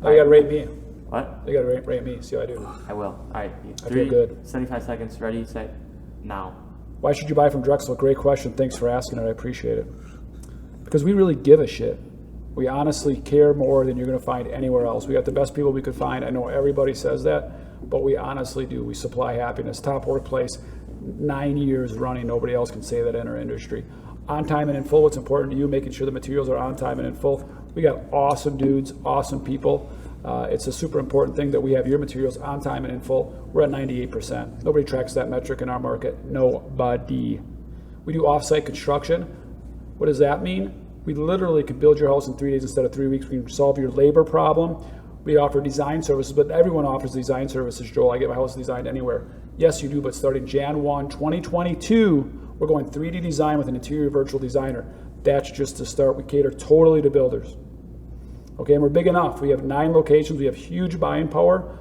Speaker 2: Oh, you gotta rate me.
Speaker 4: What?
Speaker 2: You gotta rate me. See how I do.
Speaker 4: I will. All right.
Speaker 2: I feel good.
Speaker 4: 75 seconds. Ready, set, now.
Speaker 2: Why should you buy from Drexel? Great question. Thanks for asking it. I appreciate it. Because we really give a shit. We honestly care more than you're going to find anywhere else. We got the best people we could find. I know everybody says that, but we honestly do. We supply happiness. Top workplace, 9 years running. Nobody else can say that in our industry. On time and in full. What's important to you? Making sure the materials are on time and in full. We got awesome dudes, awesome people. It's a super important thing that we have your materials on time and in full. We're at 98%. Nobody tracks that metric in our market. Nobody. We do off-site construction. What does that mean? We literally can build your house in 3 days instead of 3 weeks. We can solve your labor problem. We offer design services, but everyone offers design services, Joel. I get my house designed anywhere. Yes, you do, but starting Jan 1, 2022, we're going 3D design with an interior virtual designer. That's just to start. We cater totally to builders. Okay, and we're big enough. We have 9 locations. We have huge buying power.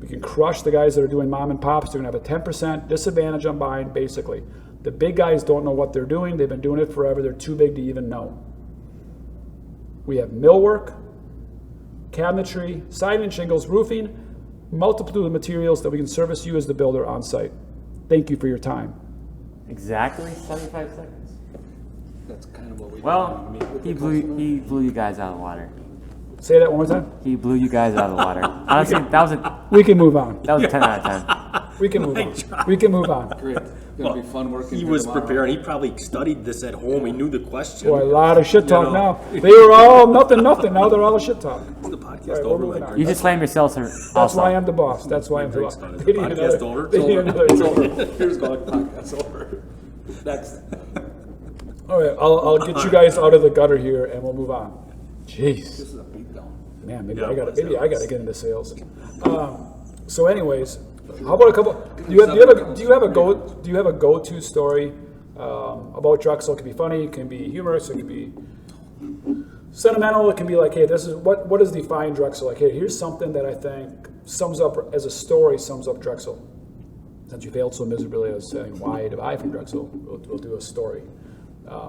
Speaker 2: We can crush the guys that are doing mom and pops. They're going to have a 10% disadvantage on buying, basically. The big guys don't know what they're doing. They've been doing it forever. They're too big to even know. We have millwork, cabinetry, siding and shingles, roofing, multitude of materials that we can service you as the builder on site. Thank you for your time.
Speaker 4: Exactly 75 seconds.
Speaker 5: That's kind of what we
Speaker 4: Well,
Speaker 5: do. Meet with
Speaker 4: he
Speaker 5: the
Speaker 4: blew
Speaker 5: customer.
Speaker 4: you guys out of the water.
Speaker 2: Say that one more time.
Speaker 4: He blew you guys out of the water. Honestly, that was a
Speaker 2: We can move on.
Speaker 4: 10 out of 10.
Speaker 2: We can move on. We can move on.
Speaker 5: Great. Gonna be fun working.
Speaker 3: He
Speaker 5: here
Speaker 3: was
Speaker 5: tomorrow.
Speaker 3: preparing. He probably studied this at home. He knew the question.
Speaker 2: Boy, a lot of shit talk
Speaker 3: You
Speaker 2: now.
Speaker 3: know.
Speaker 2: They were all nothing. Now they're all shit talk.
Speaker 3: Is the podcast
Speaker 2: All right, we're
Speaker 3: over?
Speaker 2: moving
Speaker 3: Like,
Speaker 2: on.
Speaker 4: You just slammed yourself.
Speaker 2: That's why I'm the boss. That's why I'm the boss.
Speaker 3: Is the
Speaker 2: They need
Speaker 3: podcast
Speaker 2: another-
Speaker 3: over?
Speaker 2: they need another-
Speaker 5: It's over. Here's going podcast over. Next.
Speaker 2: All right, I'll get you guys out of the gutter here, and we'll move on. Jeez.
Speaker 5: This is a beatdown.
Speaker 2: Man, maybe
Speaker 3: Yeah,
Speaker 2: I got
Speaker 3: it was.
Speaker 2: to get into sales. So, anyways, how about a couple? Do you have a go-to story about Drexel? It can be funny, it can be humorous, it can be sentimental. It can be like, hey, this is what does define Drexel? Like, hey, here's something that I think sums up Drexel. Since you failed so miserably as saying why to buy from Drexel, we'll do a story.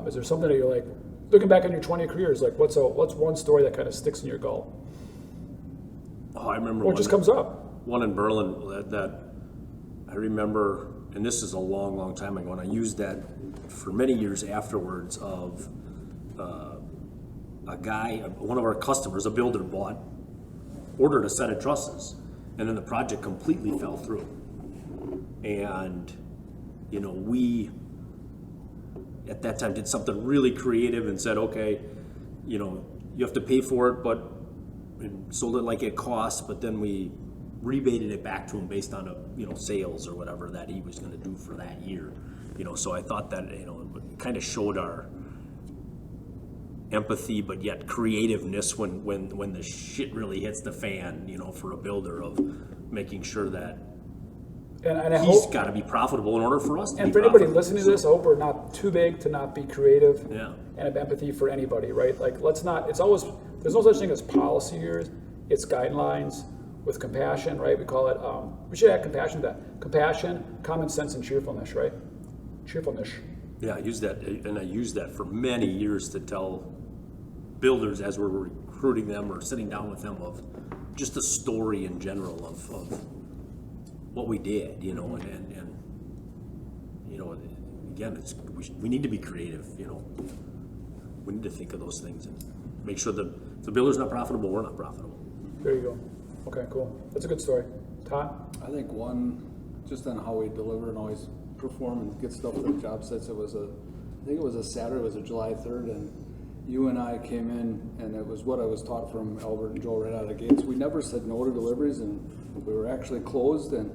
Speaker 2: Is there something that you're like looking back on your 20 careers? Like, what's one story that kind of sticks in your gull?
Speaker 3: Oh, I remember.
Speaker 2: Or just comes up.
Speaker 3: One in Berlin that I remember, and this is a long, long time ago, and I used that for many years afterwards. Of a guy, one of our customers, a builder, ordered a set of trusses, and then the project completely fell through. And we at that time did something really creative and said, okay, you have to pay for it, but sold it like it cost, but then we rebated it back to him based on sales or whatever that he was going to do for that year. So I thought that it kind of showed our empathy, but yet creativeness when the shit really hits the fan, for a builder, of making sure that
Speaker 2: and I
Speaker 3: he's
Speaker 2: hope,
Speaker 3: got to be profitable in order for us to be
Speaker 2: and for anybody
Speaker 3: profitable.
Speaker 2: listening to this, I hope we're not too big to not be creative
Speaker 3: Yeah.
Speaker 2: and have empathy for anybody, right? Like, there's no such thing as policy here. It's guidelines with compassion, right? We call it, we should add compassion to that. Compassion, common sense, and cheerfulness, right? Cheerfulness.
Speaker 3: Yeah, I used that for many years to tell builders as we're recruiting them or sitting down with them of just the story in general of what we did, and again, we need to be creative, we need to think of those things and make sure that if the builder's not profitable, we're not profitable.
Speaker 2: There you go. Okay, cool. That's a good story. Todd?
Speaker 5: I think one, just on how we deliver and always perform and get stuff for the job sites. I think it was a Saturday, it was a July 3rd, and you and I came in, and it was what I was taught from Albert and Joe right out of the gates. We never said no to deliveries, and we were actually closed, and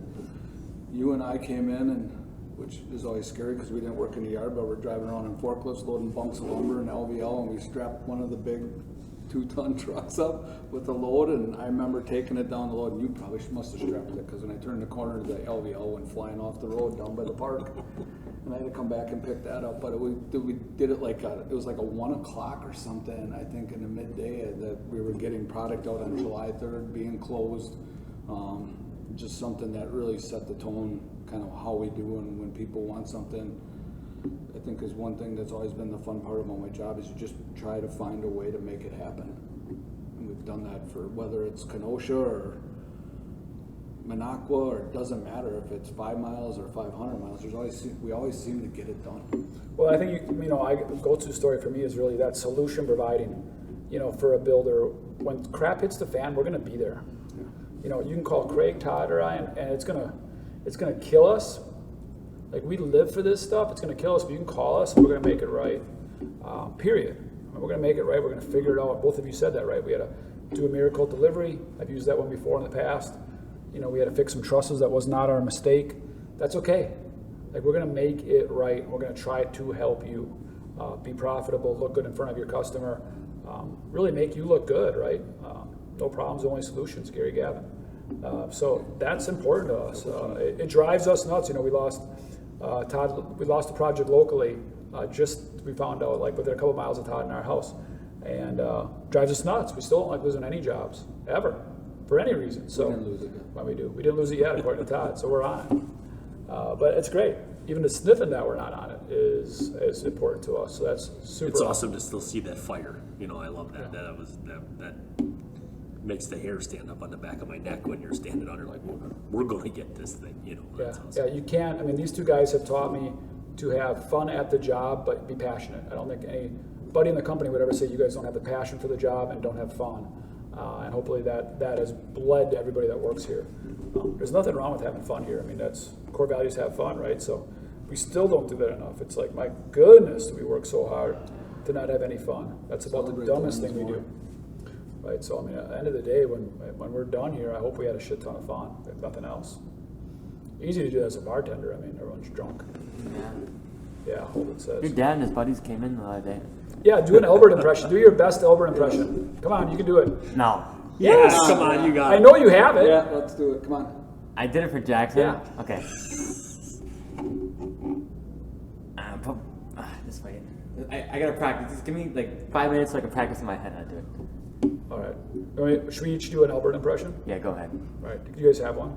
Speaker 5: you and I came in, and which is always scary because we didn't work in the yard, but we're driving around in forklifts loading bunks of lumber and LVL, and we strapped one of the big 2-ton trucks up with the load, and I remember taking it down the road, and you probably must have strapped it, because when I turned the corner, the LVL went flying off the road down by the park, and I had to come back and pick that up. But we did it like it was like a 1 o'clock or something, I think, in the midday, that we were getting product out on July 3rd, being closed. Just something that really set the tone, kind of how we do, and when people want something, I think is one thing that's always been the fun part about my job, is you just try to find a way to make it happen. And we've done that for whether it's Kenosha or Minocqua, or it doesn't matter if it's 5 miles or 500 miles. We always seem to get it done.
Speaker 2: Well, I think go-to story for me is really that solution providing, for a builder. When crap hits the fan, we're going to be there. You can call Craig, Todd, or I, and it's gonna kill us. Like, we live for this stuff. It's gonna kill us, but you can call us, and we're gonna make it right. Period. And we're gonna make it right. We're gonna figure it out. Both of you said that, right? We had to do a miracle delivery. I've used that one before in the past. We had to fix some trusses. That was not our mistake. That's okay. Like, we're gonna make it right. We're gonna try to help you be profitable, look good in front of your customer, really make you look good, right? No problems, only solutions, Gary Gavin. So that's important to us. It drives us nuts. We lost Todd. We lost a project locally. We found out, like, within a couple miles of Todd in our house, and drives us nuts. We still don't like losing any jobs ever, for any reason. So
Speaker 5: We didn't lose it yet.
Speaker 2: Well, we do. We didn't lose it yet, according to Todd. So we're on it. But it's great. Even the sniffing that we're not on it is important to us. So that's super.
Speaker 3: It's awesome to still see that fire. I love that.
Speaker 2: Yeah.
Speaker 3: That makes the hair stand up on the back of my neck when you're standing under, like, we're going to get this thing. That's awesome.
Speaker 2: Yeah. You can't. I mean, these two guys have taught me to have fun at the job, but be passionate. I don't think anybody in the company would ever say you guys don't have the passion for the job and don't have fun. And hopefully that has bled to everybody that works here. There's nothing wrong with having fun here. I mean, that's core values, have fun, right? So we still don't do that enough. It's like, my goodness, we work so hard to not have any fun. That's about the dumbest thing we do. Right, so I mean, at the end of the day, when we're done here, I hope we had a shit ton of fun, if nothing else. Easy to do as a bartender. I mean, everyone's drunk. Yeah, Holden says.
Speaker 4: Your dad and his buddies came in the other day.
Speaker 2: Yeah, do an Albert impression. Do your best Albert impression. Come on, you can do it.
Speaker 4: No.
Speaker 2: Yes.
Speaker 3: Come on, you got
Speaker 2: I
Speaker 3: it.
Speaker 2: know you have it.
Speaker 5: Yeah, let's do it. Come on.
Speaker 4: I did it for Jackson.
Speaker 2: Yeah.
Speaker 4: Okay. Just wait. I gotta practice. Just give me like 5 minutes so I can practice in my head how to do it.
Speaker 2: All right. Should we each do an Albert impression?
Speaker 4: Yeah, go ahead.
Speaker 2: All right. Do you guys have one?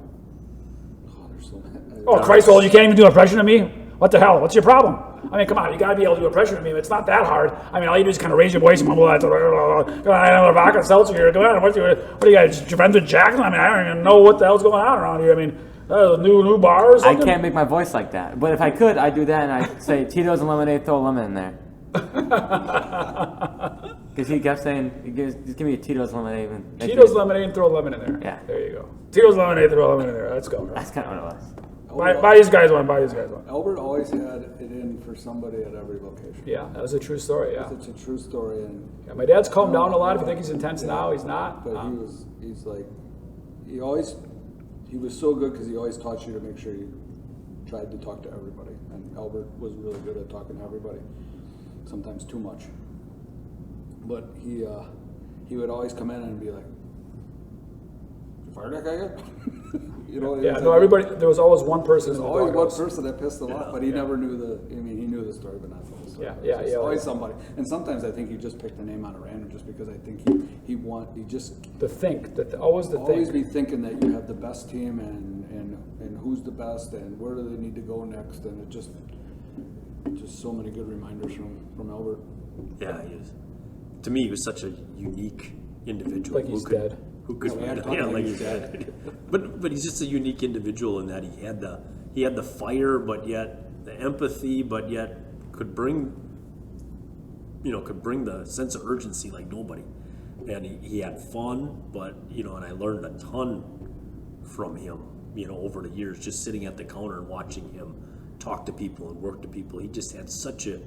Speaker 5: Oh, there's so many.
Speaker 2: Oh, Christ, well, you can't even do an impression of me? What the hell? What's your problem? I mean, come on, you got to be able to do an impression of me. It's not that hard. I mean, all you do is kind of raise your voice and mumble that. I don't know, vodka seltzer here. What do you got, Juventus Jackson? I mean, I don't even know what the hell's going on around here. I mean, new bar or something?
Speaker 4: I can't make my voice like that. But if I could, I'd do that and I'd say Tito's and lemonade, throw a lemon in there. Because he kept saying, just give me a Tito's lemonade.
Speaker 2: Tito's lemonade and throw a lemon in there.
Speaker 4: Yeah.
Speaker 2: There you go. Tito's lemonade, throw a lemon in there. Let's go.
Speaker 4: That's kind of what it was.
Speaker 2: Buy these guys one. Buy these guys one.
Speaker 5: Albert always had it in for somebody at every location.
Speaker 2: Yeah, that was a true story. Yeah.
Speaker 5: It's a true story, and
Speaker 2: Yeah, my dad's calmed down a lot. If you think he's intense now, he's not.
Speaker 5: But he's like, he was so good because he always taught you to make sure you tried to talk to everybody. And Albert was really good at talking to everybody, sometimes too much. But he would always come in and be like, "You fired that guy yet?" You know.
Speaker 2: Yeah, no, everybody. There was always one person.
Speaker 5: There's
Speaker 2: in the
Speaker 5: always one
Speaker 2: doghouse.
Speaker 5: person that pissed a lot, but he never knew he knew the story, but not the whole story.
Speaker 2: Yeah,
Speaker 5: It's
Speaker 2: yeah.
Speaker 5: always somebody. And sometimes I think he just picked the name out of random, just because I think he always be thinking that you have the best team and who's the best and where do they need to go next, and it just so many good reminders from Albert.
Speaker 3: Yeah, he is. To me, he was such a unique individual.
Speaker 2: Like he's dead.
Speaker 3: Who could?
Speaker 5: Yeah,
Speaker 3: Like he's dead. But he's just a unique individual in that he had the fire, but yet the empathy, but yet could bring the sense of urgency like nobody. And he had fun, but and I learned a ton from him. Over the years, just sitting at the counter and watching him talk to people and work to people. He just had such a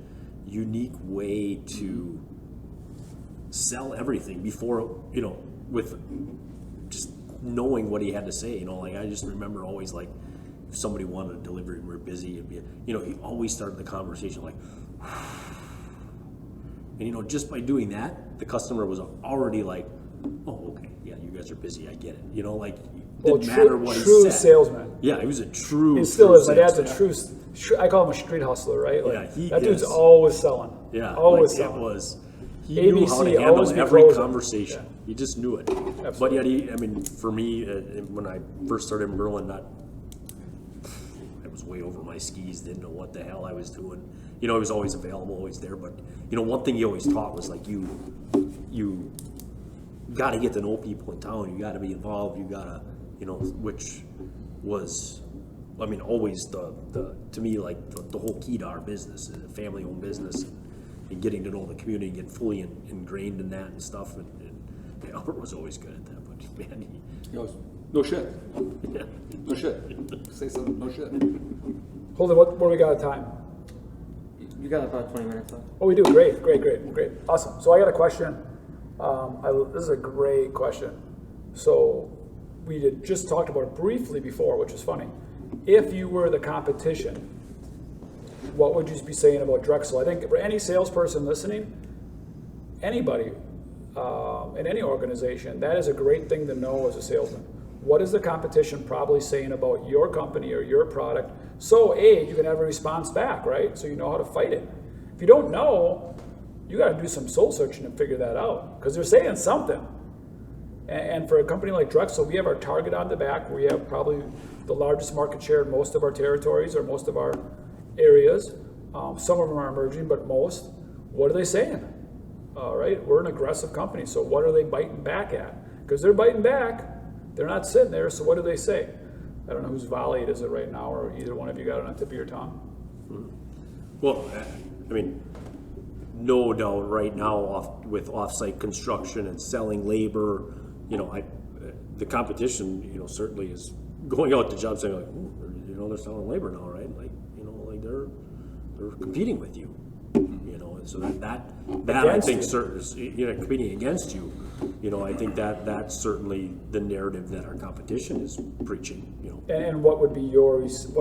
Speaker 3: unique way to sell everything before, with just knowing what he had to say. I just remember always, like, if somebody wanted a delivery and we were busy, it'd be, he always started the conversation like, and just by doing that, the customer was already like, oh, okay, yeah, you guys are busy, I get it. Didn't matter what he
Speaker 2: true
Speaker 3: said.
Speaker 2: salesman.
Speaker 3: Yeah, he was a true.
Speaker 2: He still is. My dad's a
Speaker 3: salesman.
Speaker 2: true. I call him a street hustler, right? Like,
Speaker 3: Yeah, he
Speaker 2: that dude's
Speaker 3: is.
Speaker 2: always selling.
Speaker 3: Yeah,
Speaker 2: always
Speaker 3: like
Speaker 2: selling.
Speaker 3: it was. He
Speaker 2: ABC,
Speaker 3: knew how to handle
Speaker 2: always be
Speaker 3: every
Speaker 2: closing.
Speaker 3: conversation.
Speaker 2: Yeah.
Speaker 3: He just knew it.
Speaker 2: Absolutely.
Speaker 3: But yet, for me, when I first started in Berlin, I was way over my skis. Didn't know what the hell I was doing. He was always available, always there. But one thing he always taught was like you got to get to know people in town. You got to be involved. You got to, which was, always the to me, like the whole key to our business, a family-owned business, and getting to know the community, and get fully ingrained in that and stuff. And Albert was always good at that. But man,
Speaker 5: He goes, "No shit,
Speaker 3: yeah.
Speaker 5: no shit." Say something, no shit.
Speaker 2: Hold on, what do we got at time?
Speaker 4: You got about 20 minutes left.
Speaker 2: Oh, we do. Great. Awesome. So I got a question. This is a great question. So we had just talked about it briefly before, which is funny. If you were the competition, what would you be saying about Drexel? I think for any salesperson listening, anybody in any organization, that is a great thing to know as a salesman. What is the competition probably saying about your company or your product? So you can have a response back, right? So you know how to fight it. If you don't know, you got to do some soul searching to figure that out, because they're saying something. And for a company like Drexel, we have our target on the back. We have probably the largest market share in most of our territories or most of our areas. Some of them are emerging, but most. What are they saying? All right, we're an aggressive company, so what are they biting back at? Because they're biting back. They're not sitting there, so what do they say? I don't know whose volley it is right now, or either one of you got it on the tip of your tongue.
Speaker 3: Well, no doubt right now with off-site construction and selling labor, the competition, certainly is going out to jobs saying, like, they're selling labor now, right? Like, they're competing with you, and so that I think certainly, competing against you, I think that's certainly the narrative that our competition is preaching,
Speaker 2: And what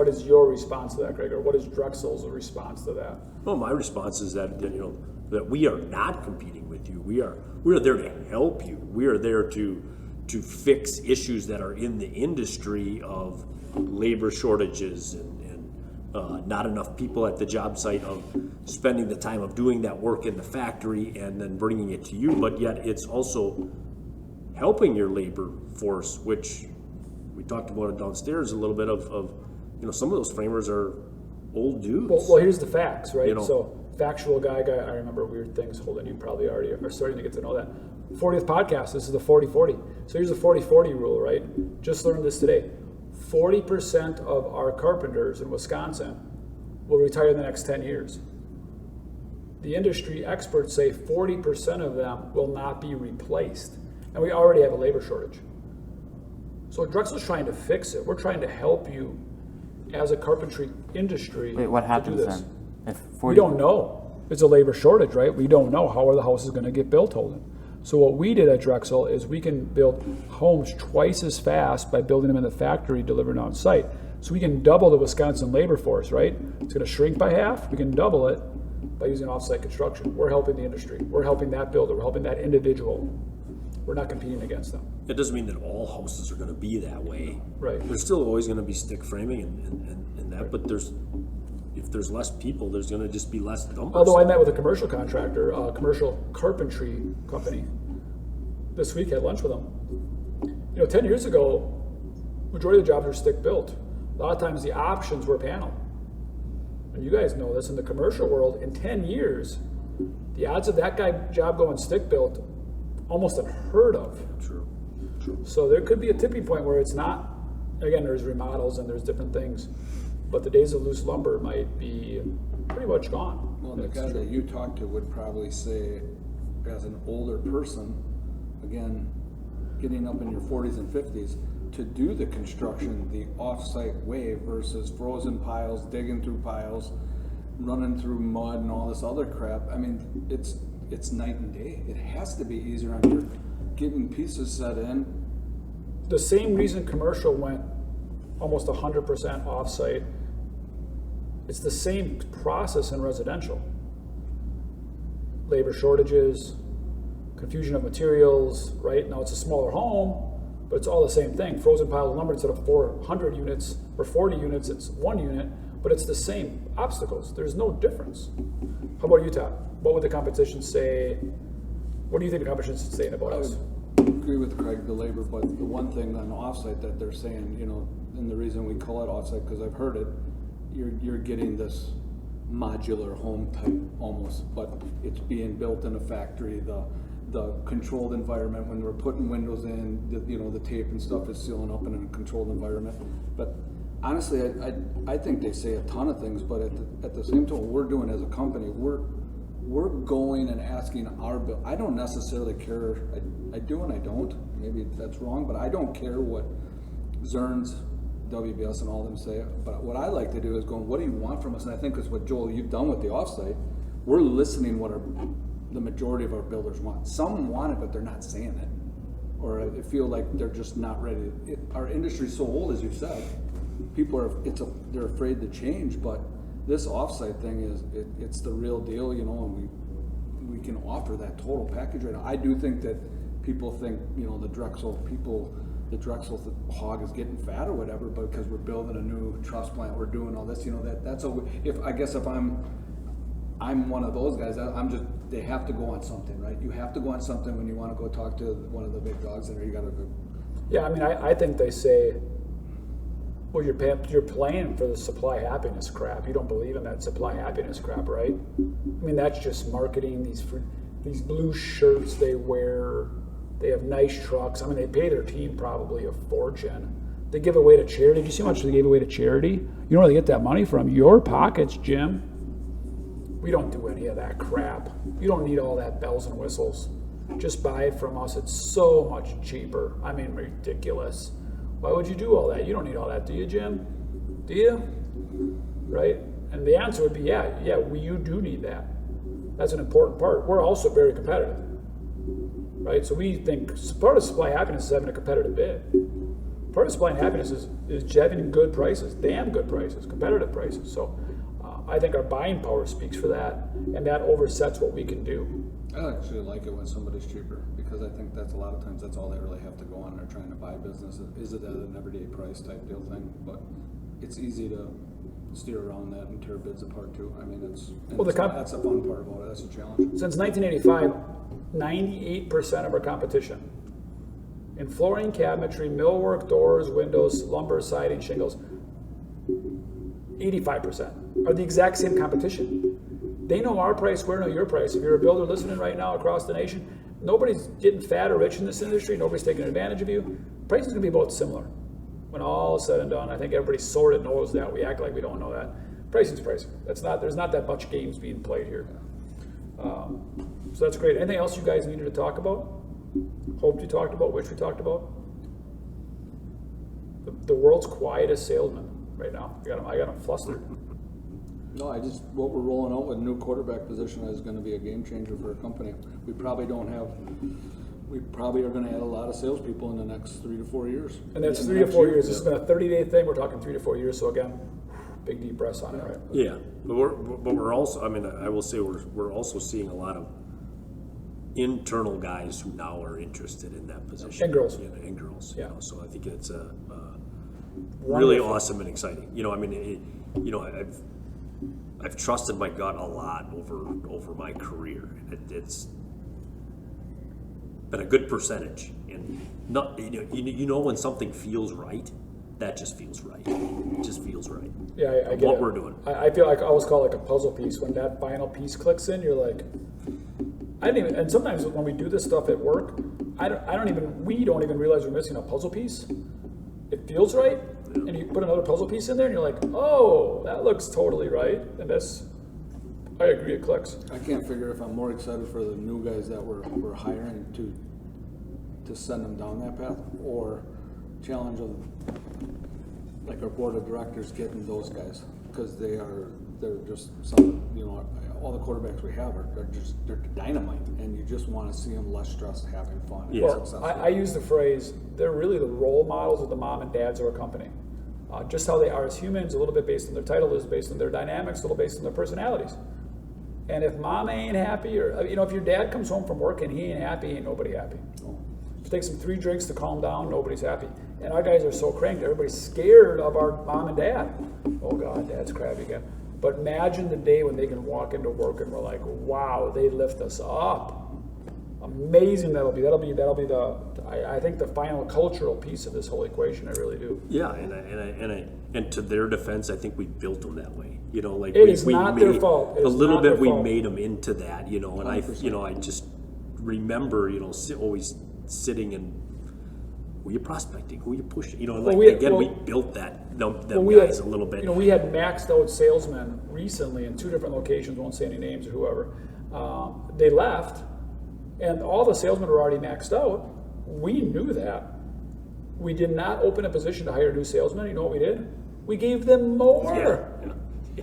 Speaker 2: is your response to that, Craig, or what is Drexel's response to that?
Speaker 3: Well, my response is that that we are not competing with you. We're there to help you. We are there to to fix issues that are in the industry of labor shortages and not enough people at the job site, of spending the time of doing that work in the factory and then bringing it to you, but yet it's also helping your labor force, which we talked about it downstairs a little bit of some of those framers are old dudes.
Speaker 2: Well, here's the facts, right?
Speaker 3: You know.
Speaker 2: So factual guy, I remember weird things. Holden, you probably already are starting to get to know that. 40th podcast, this is the 40-40. So here's the 40-40 rule, right? Just learned this today. 40% of our carpenters in Wisconsin will retire in the next 10 years. The industry experts say 40% of them will not be replaced. And we already have a labor shortage. So Drexel's trying to fix it. We're trying to help you as a carpentry industry.
Speaker 4: Wait, what
Speaker 2: to
Speaker 4: happens
Speaker 2: do this.
Speaker 4: then? If
Speaker 2: We don't know. It's a labor shortage, right? We don't know how are the houses going to get built, Holden. So what we did at Drexel is we can build homes twice as fast by building them in the factory, delivering on site. So we can double the Wisconsin labor force, right? It's going to shrink by half. We can double it by using off-site construction. We're helping the industry. We're helping that builder. We're helping that individual. We're not competing against them.
Speaker 3: It doesn't mean that all houses are going to be that way.
Speaker 2: Right.
Speaker 3: There's still always going to be stick framing and that, but if there's less people, there's going to just be less numbers.
Speaker 2: Although I met with a commercial contractor, a commercial carpentry company this week, had lunch with them. 10 years ago, majority of the jobs were stick built. A lot of times the options were panel. And you guys know this, in the commercial world, in 10 years, the odds of that job going stick built, almost unheard of.
Speaker 3: True.
Speaker 2: So there could be a tipping point where it's not, again, there's remodels and there's different things, but the days of loose lumber might be pretty much gone.
Speaker 5: Well, the guy that you talked to would probably say, as an older person, again, getting up in your 40s and 50s, to do the construction the off-site way versus frozen piles, digging through piles, running through mud and all this other crap. I mean, it's night and day. It has to be easier on your getting pieces set in.
Speaker 2: The same reason commercial went almost 100% off-site, it's the same process in residential. Labor shortages, confusion of materials, right? Now it's a smaller home, but it's all the same thing. Frozen pile of lumber, instead of 400 units or 40 units, it's 1 unit, but it's the same obstacles. There's no difference. How about you, Todd? What would the competition say? What do you think the competition is saying about us?
Speaker 5: I agree with Craig, the labor, but the one thing on offsite that they're saying, and the reason we call it offsite, because I've heard it, you're getting this modular home type almost, but it's being built in a factory. The controlled environment, when we're putting windows in, the tape and stuff is sealing up in a controlled environment. But honestly, I think they say a ton of things, but at the same time, what we're doing as a company, we're going and asking our bill. I don't necessarily care. I do and I don't. Maybe that's wrong, but I don't care what Zerns, WBS, and all of them say. But what I like to do is go, what do you want from us? And I think it's what, Joel, you've done with the offsite. We're listening what the majority of our builders want. Some want it, but they're not saying it. Or I feel like they're just not ready. Our industry's so old, as you said. People they're afraid to change, but this offsite thing it's the real deal, and we can offer that total package right now. I do think that people think, the Drexel hog is getting fat or whatever, but because we're building a new truss plant, we're doing all this, if I'm one of those guys, they have to go on something, right? You have to go on something when you want to go talk to one of the big dogs in there. You got to go.
Speaker 2: Yeah, I mean, I think they say, well, you're playing for the supply happiness crap. You don't believe in that supply happiness crap, right? I mean, that's just marketing. These blue shirts they wear, they have nice trucks. I mean, they pay their team probably a fortune. They give away to charity. Did you see how much they gave away to charity? You know where they get that money from? Your pockets, Jim. We don't do any of that crap. You don't need all that bells and whistles. Just buy it from us. It's so much cheaper. I mean, ridiculous. Why would you do all that? You don't need all that, do you, Jim? Do you? Right? And the answer would be, you do need that. That's an important part. We're also very competitive, right? So we think part of supply happiness is having a competitive bid. Part of supply happiness is having good prices, damn good prices, competitive prices. So I think our buying power speaks for that, and that oversets what we can do.
Speaker 5: I actually like it when somebody's cheaper, because I think that's a lot of times that's all they really have to go on. They're trying to buy business. Is it at an everyday price type deal thing? But it's easy to steer around that and tear bids apart too. I mean, that's the fun part about it. That's a challenge.
Speaker 2: Since 1985, 98% of our competition in flooring, cabinetry, millwork, doors, windows, lumber, siding, shingles, 85% are the exact same competition. They know our price, we know your price. If you're a builder listening right now across the nation, nobody's getting fat or rich in this industry. Nobody's taking advantage of you. Price is going to be about similar when all is said and done. I think everybody sort of knows that. We act like we don't know that. Pricing's pricing. There's not that much games being played here. So that's great. Anything else you guys needed to talk about? Hoped we talked about, wish we talked about? The world's quietest salesman right now. I got him flustered.
Speaker 5: No, what we're rolling out with new quarterback position is going to be a game changer for our company. We probably are going to add a lot of salespeople in the next 3 to 4 years.
Speaker 2: And that's 3 to 4 years. This has been a 30-day thing. We're talking 3 to 4 years. So again, big deep breaths on it, right?
Speaker 3: Yeah, but we're also. I mean, I will say we're also seeing a lot of internal guys who now are interested in that position.
Speaker 2: And girls.
Speaker 3: And girls.
Speaker 2: Yeah.
Speaker 3: So I think it's
Speaker 2: Wonderful.
Speaker 3: really awesome and exciting. I mean, I've trusted my gut a lot over my career. It's been a good percentage, and not when something feels right, that just feels right. It just feels right.
Speaker 2: Yeah, I get
Speaker 3: what
Speaker 2: it.
Speaker 3: we're doing.
Speaker 2: I feel like I always call it like a puzzle piece. When that final piece clicks in, you're like, and sometimes when we do this stuff at work, we don't even realize we're missing a puzzle piece. It feels right, and you put another puzzle piece in there, and you're like, oh, that looks totally right. And I agree, it clicks.
Speaker 5: I can't figure if I'm more excited for the new guys that we're hiring to send them down that path, or challenge of like our board of directors getting those guys, because they're just some, all the quarterbacks we have they're dynamite, and you just want to see them less stressed, having fun.
Speaker 3: Yeah.
Speaker 2: Well, I use the phrase, they're really the role models of the mom and dads of our company. Just how they are as humans, a little bit based on their title, is based on their dynamics, a little based on their personalities. And if mom ain't happy, or if your dad comes home from work and he ain't happy, ain't nobody happy. If it takes him 3 drinks to calm down, nobody's happy. And our guys are so cranked, everybody's scared of our mom and dad. Oh God, dad's crabby again. But imagine the day when they can walk into work and we're like, wow, they lift us up. Amazing that'll be I think the final cultural piece of this whole equation. I really do.
Speaker 3: Yeah, and to their defense, I think we built them that way. Like
Speaker 2: it is not their fault.
Speaker 3: A little bit we made them into that. And 100%. I just remember always sitting and who are you prospecting? Who are you pushing? We built that them guys a little bit.
Speaker 2: We had maxed out salesmen recently in 2 different locations. Won't say any names or whoever. They left, and all the salesmen were already maxed out. We knew that. We did not open a position to hire new salesmen. You know what we did? We gave them more.
Speaker 3: Yeah.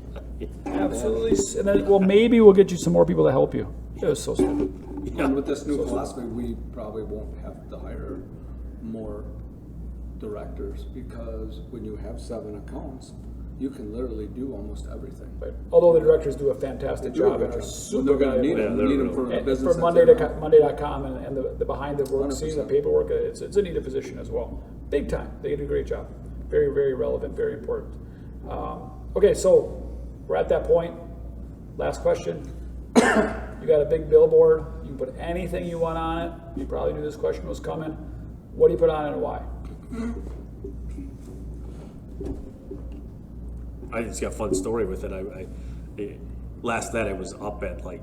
Speaker 2: Absolutely. And then, maybe we'll get you some more people to help you. It was so stupid.
Speaker 5: Yeah. And with this new philosophy, we probably won't have to hire more directors, because when you have 7 accounts, you can literally do almost everything.
Speaker 2: Right. Although the directors do a fantastic job and are super
Speaker 5: They're going to
Speaker 2: valuable.
Speaker 5: need them for the business.
Speaker 2: For Monday.com and the behind the work scene, the paperwork, it's a needed position as well. Big time. They do a great job. Very, very relevant, very important. Okay, so we're at that point. Last question. You got a big billboard. You can put anything you want on it. You probably knew this question was coming. What do you put on it and why?
Speaker 3: I just got a fun story with it. Last night I was up at like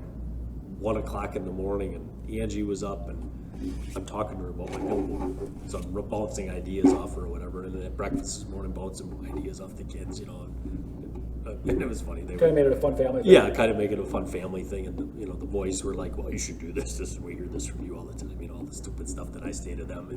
Speaker 3: 1 o'clock in the morning, and Angie was up, and I'm talking to her about my billboard. So I'm bouncing ideas off her or whatever, and then at breakfast this morning, bouncing ideas off the kids, and it was funny. They
Speaker 2: kind of made it a fun family thing.
Speaker 3: Yeah, kind of make it a fun family thing, and the boys were like, "Well, you should do this. We hear this from you all the time. All the stupid stuff that I say to them,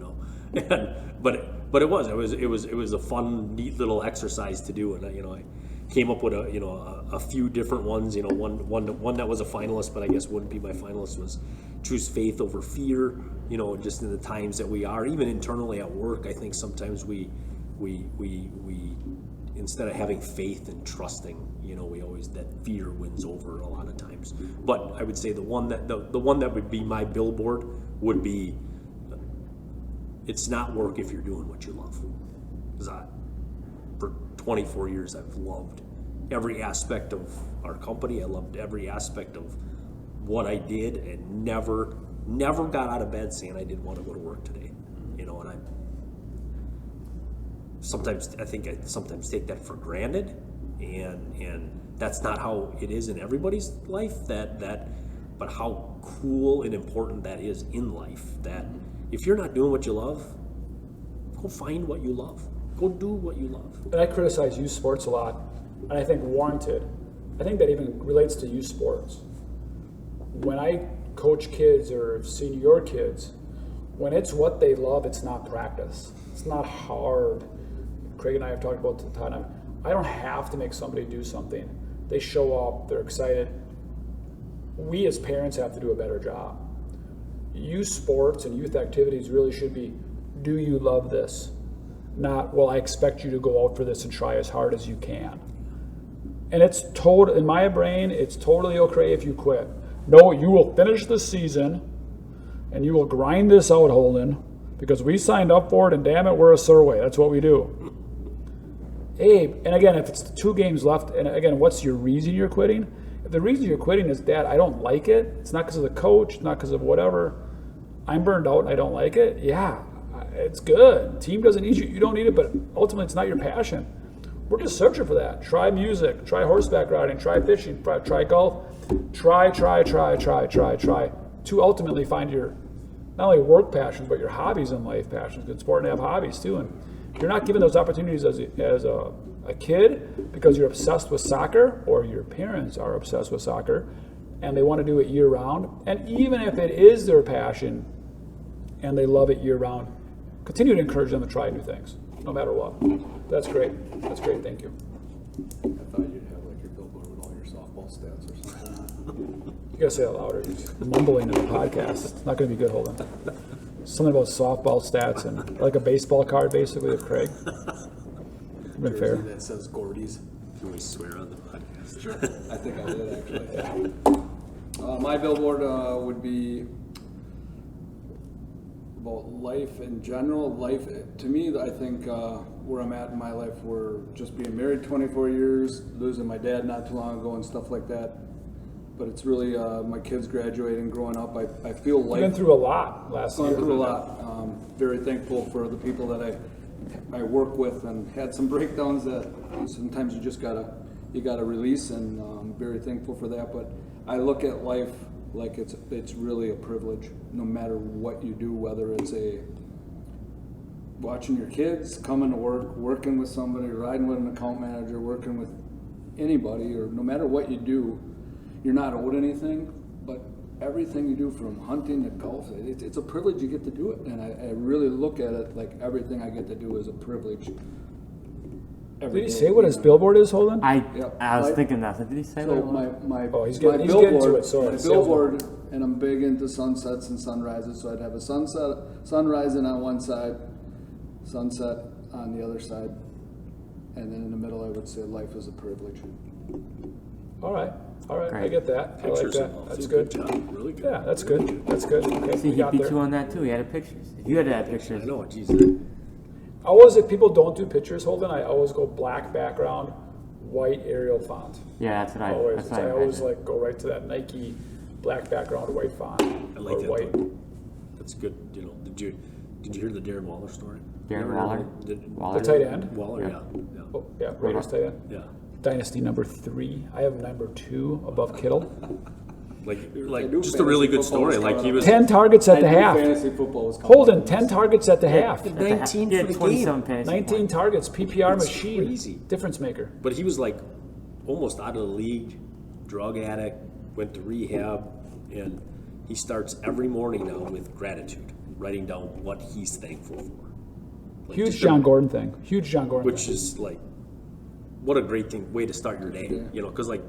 Speaker 3: But it was a fun, neat little exercise to do, and I came up with a few different ones. One that was a finalist, but I guess wouldn't be my finalist, was choose faith over fear. Just in the times that we are, even internally at work, I think sometimes we instead of having faith and trusting, we always, that fear wins over a lot of times. But I would say the one that would be my billboard would be, it's not work if you're doing what you love. Because for 24 years, I've loved every aspect of our company. I loved every aspect of what I did, and never got out of bed saying I didn't want to go to work today. And I think I sometimes take that for granted, and that's not how it is in everybody's life. But how cool and important that is in life. That if you're not doing what you love, go find what you love. Go do what you love.
Speaker 2: And I criticize youth sports a lot, and I think warranted. I think that even relates to youth sports. When I coach kids or have seen your kids, when it's what they love, it's not practice. It's not hard. Craig and I have talked about it the time. I don't have to make somebody do something. They show up, they're excited. We as parents have to do a better job. Youth sports and youth activities really should be, do you love this? Not, well, I expect you to go out for this and try as hard as you can. And it's in my brain, it's totally okay if you quit. No, you will finish the season and you will grind this out, Holden, because we signed up for it, and damn it, we're a survey. That's what we do. Hey, and again, if it's 2 games left, and again, what's your reason you're quitting? If the reason you're quitting is, Dad, I don't like it, it's not because of the coach, it's not because of whatever, I'm burned out and I don't like it, yeah, it's good. Team doesn't need you, you don't need it, but ultimately it's not your passion. We're just searching for that. Try music, try horseback riding, try fishing, try golf, try to ultimately find your, not only work passions, but your hobbies in life passions. It's important to have hobbies too. And if you're not given those opportunities as a kid because you're obsessed with soccer, or your parents are obsessed with soccer and they want to do it year round, and even if it is their passion and they love it year round, continue to encourage them to try new things, no matter what. That's great. That's great. Thank you.
Speaker 5: I thought you'd have like your billboard with all your softball stats or something.
Speaker 2: You gotta say it louder. You're mumbling in the podcast. It's not gonna be good, Holden. Something about softball stats and like a baseball card, basically, of Craig. Been fair.
Speaker 5: Jersey that says Gordy's.
Speaker 3: You always swear on the podcast.
Speaker 5: Sure. I think I did actually. Yeah. My billboard would be about life in general. Life, to me, I think where I'm at in my life, we're just being married 24 years, losing my dad not too long ago and stuff like that. But it's really my kids graduating, growing up. I feel like
Speaker 2: You've been through a lot last year.
Speaker 5: Gone through a lot. Very thankful for the people that I work with, and had some breakdowns that sometimes you just gotta release, and very thankful for that. But I look at life like it's really a privilege, no matter what you do, whether it's watching your kids, coming to work, working with somebody, riding with an account manager, working with anybody, or no matter what you do, you're not owed anything. But everything you do, from hunting to golf, it's a privilege you get to do it, and I really look at it like everything I get to do is a privilege.
Speaker 2: Did he say what his billboard is, Holden?
Speaker 4: I was thinking that. Did he say
Speaker 5: So
Speaker 4: that?
Speaker 2: He's getting to it. Sorry,
Speaker 5: my billboard, and I'm big into sunsets and sunrises, so I'd have a sunrise on one side, sunset on the other side, and then in the middle I would say life is a privilege.
Speaker 2: All right.
Speaker 4: Great.
Speaker 2: I get that.
Speaker 3: Pictures
Speaker 2: I like
Speaker 3: and all.
Speaker 2: that. That's
Speaker 3: See,
Speaker 2: good.
Speaker 3: job. Really good.
Speaker 2: Yeah, that's good. That's good. Okay,
Speaker 4: See,
Speaker 2: we
Speaker 4: he
Speaker 2: got
Speaker 4: beat
Speaker 2: there.
Speaker 4: you on that too. He had pictures. If you had to have pictures,
Speaker 3: I know, geez.
Speaker 2: If people don't do pictures, Holden, I always go black background, white Arial font.
Speaker 4: yeah, that's what I.
Speaker 2: Always.
Speaker 4: That's what
Speaker 2: I always
Speaker 4: imagine.
Speaker 2: go right to that Nike black background, white font.
Speaker 3: I like
Speaker 2: or
Speaker 3: that.
Speaker 2: white.
Speaker 3: Though. That's good. Did you hear the Darren Waller story?
Speaker 4: Darren Waller? Waller?
Speaker 2: The tight end?
Speaker 3: Waller,
Speaker 4: Yeah.
Speaker 3: yeah.
Speaker 2: Oh, yeah, Raiders tight end.
Speaker 3: Yeah.
Speaker 2: Dynasty number 3. I have number 2 above Kittle.
Speaker 3: Like
Speaker 5: I knew
Speaker 3: just a really
Speaker 5: fantasy
Speaker 3: good
Speaker 5: football was
Speaker 3: story. Like
Speaker 5: coming
Speaker 3: he
Speaker 5: up.
Speaker 3: was
Speaker 2: 10 targets at the
Speaker 5: I knew
Speaker 2: half.
Speaker 5: fantasy football was coming
Speaker 2: Holden,
Speaker 5: up.
Speaker 2: 10 targets at the half.
Speaker 3: 19
Speaker 4: He
Speaker 3: for
Speaker 4: had
Speaker 3: the
Speaker 4: 27
Speaker 3: game.
Speaker 4: fantasy
Speaker 2: 19
Speaker 4: points.
Speaker 2: targets, PPR
Speaker 3: It's
Speaker 2: machine.
Speaker 3: crazy.
Speaker 2: Difference maker.
Speaker 3: But he was like almost out of the league, drug addict, went to rehab, and he starts every morning now with gratitude, writing down what he's thankful for. Like,
Speaker 2: Huge
Speaker 3: just
Speaker 2: John Gordon thing. Huge John Gordon
Speaker 3: which
Speaker 2: thing.
Speaker 3: is like, what a great way to start your day. You know, because like,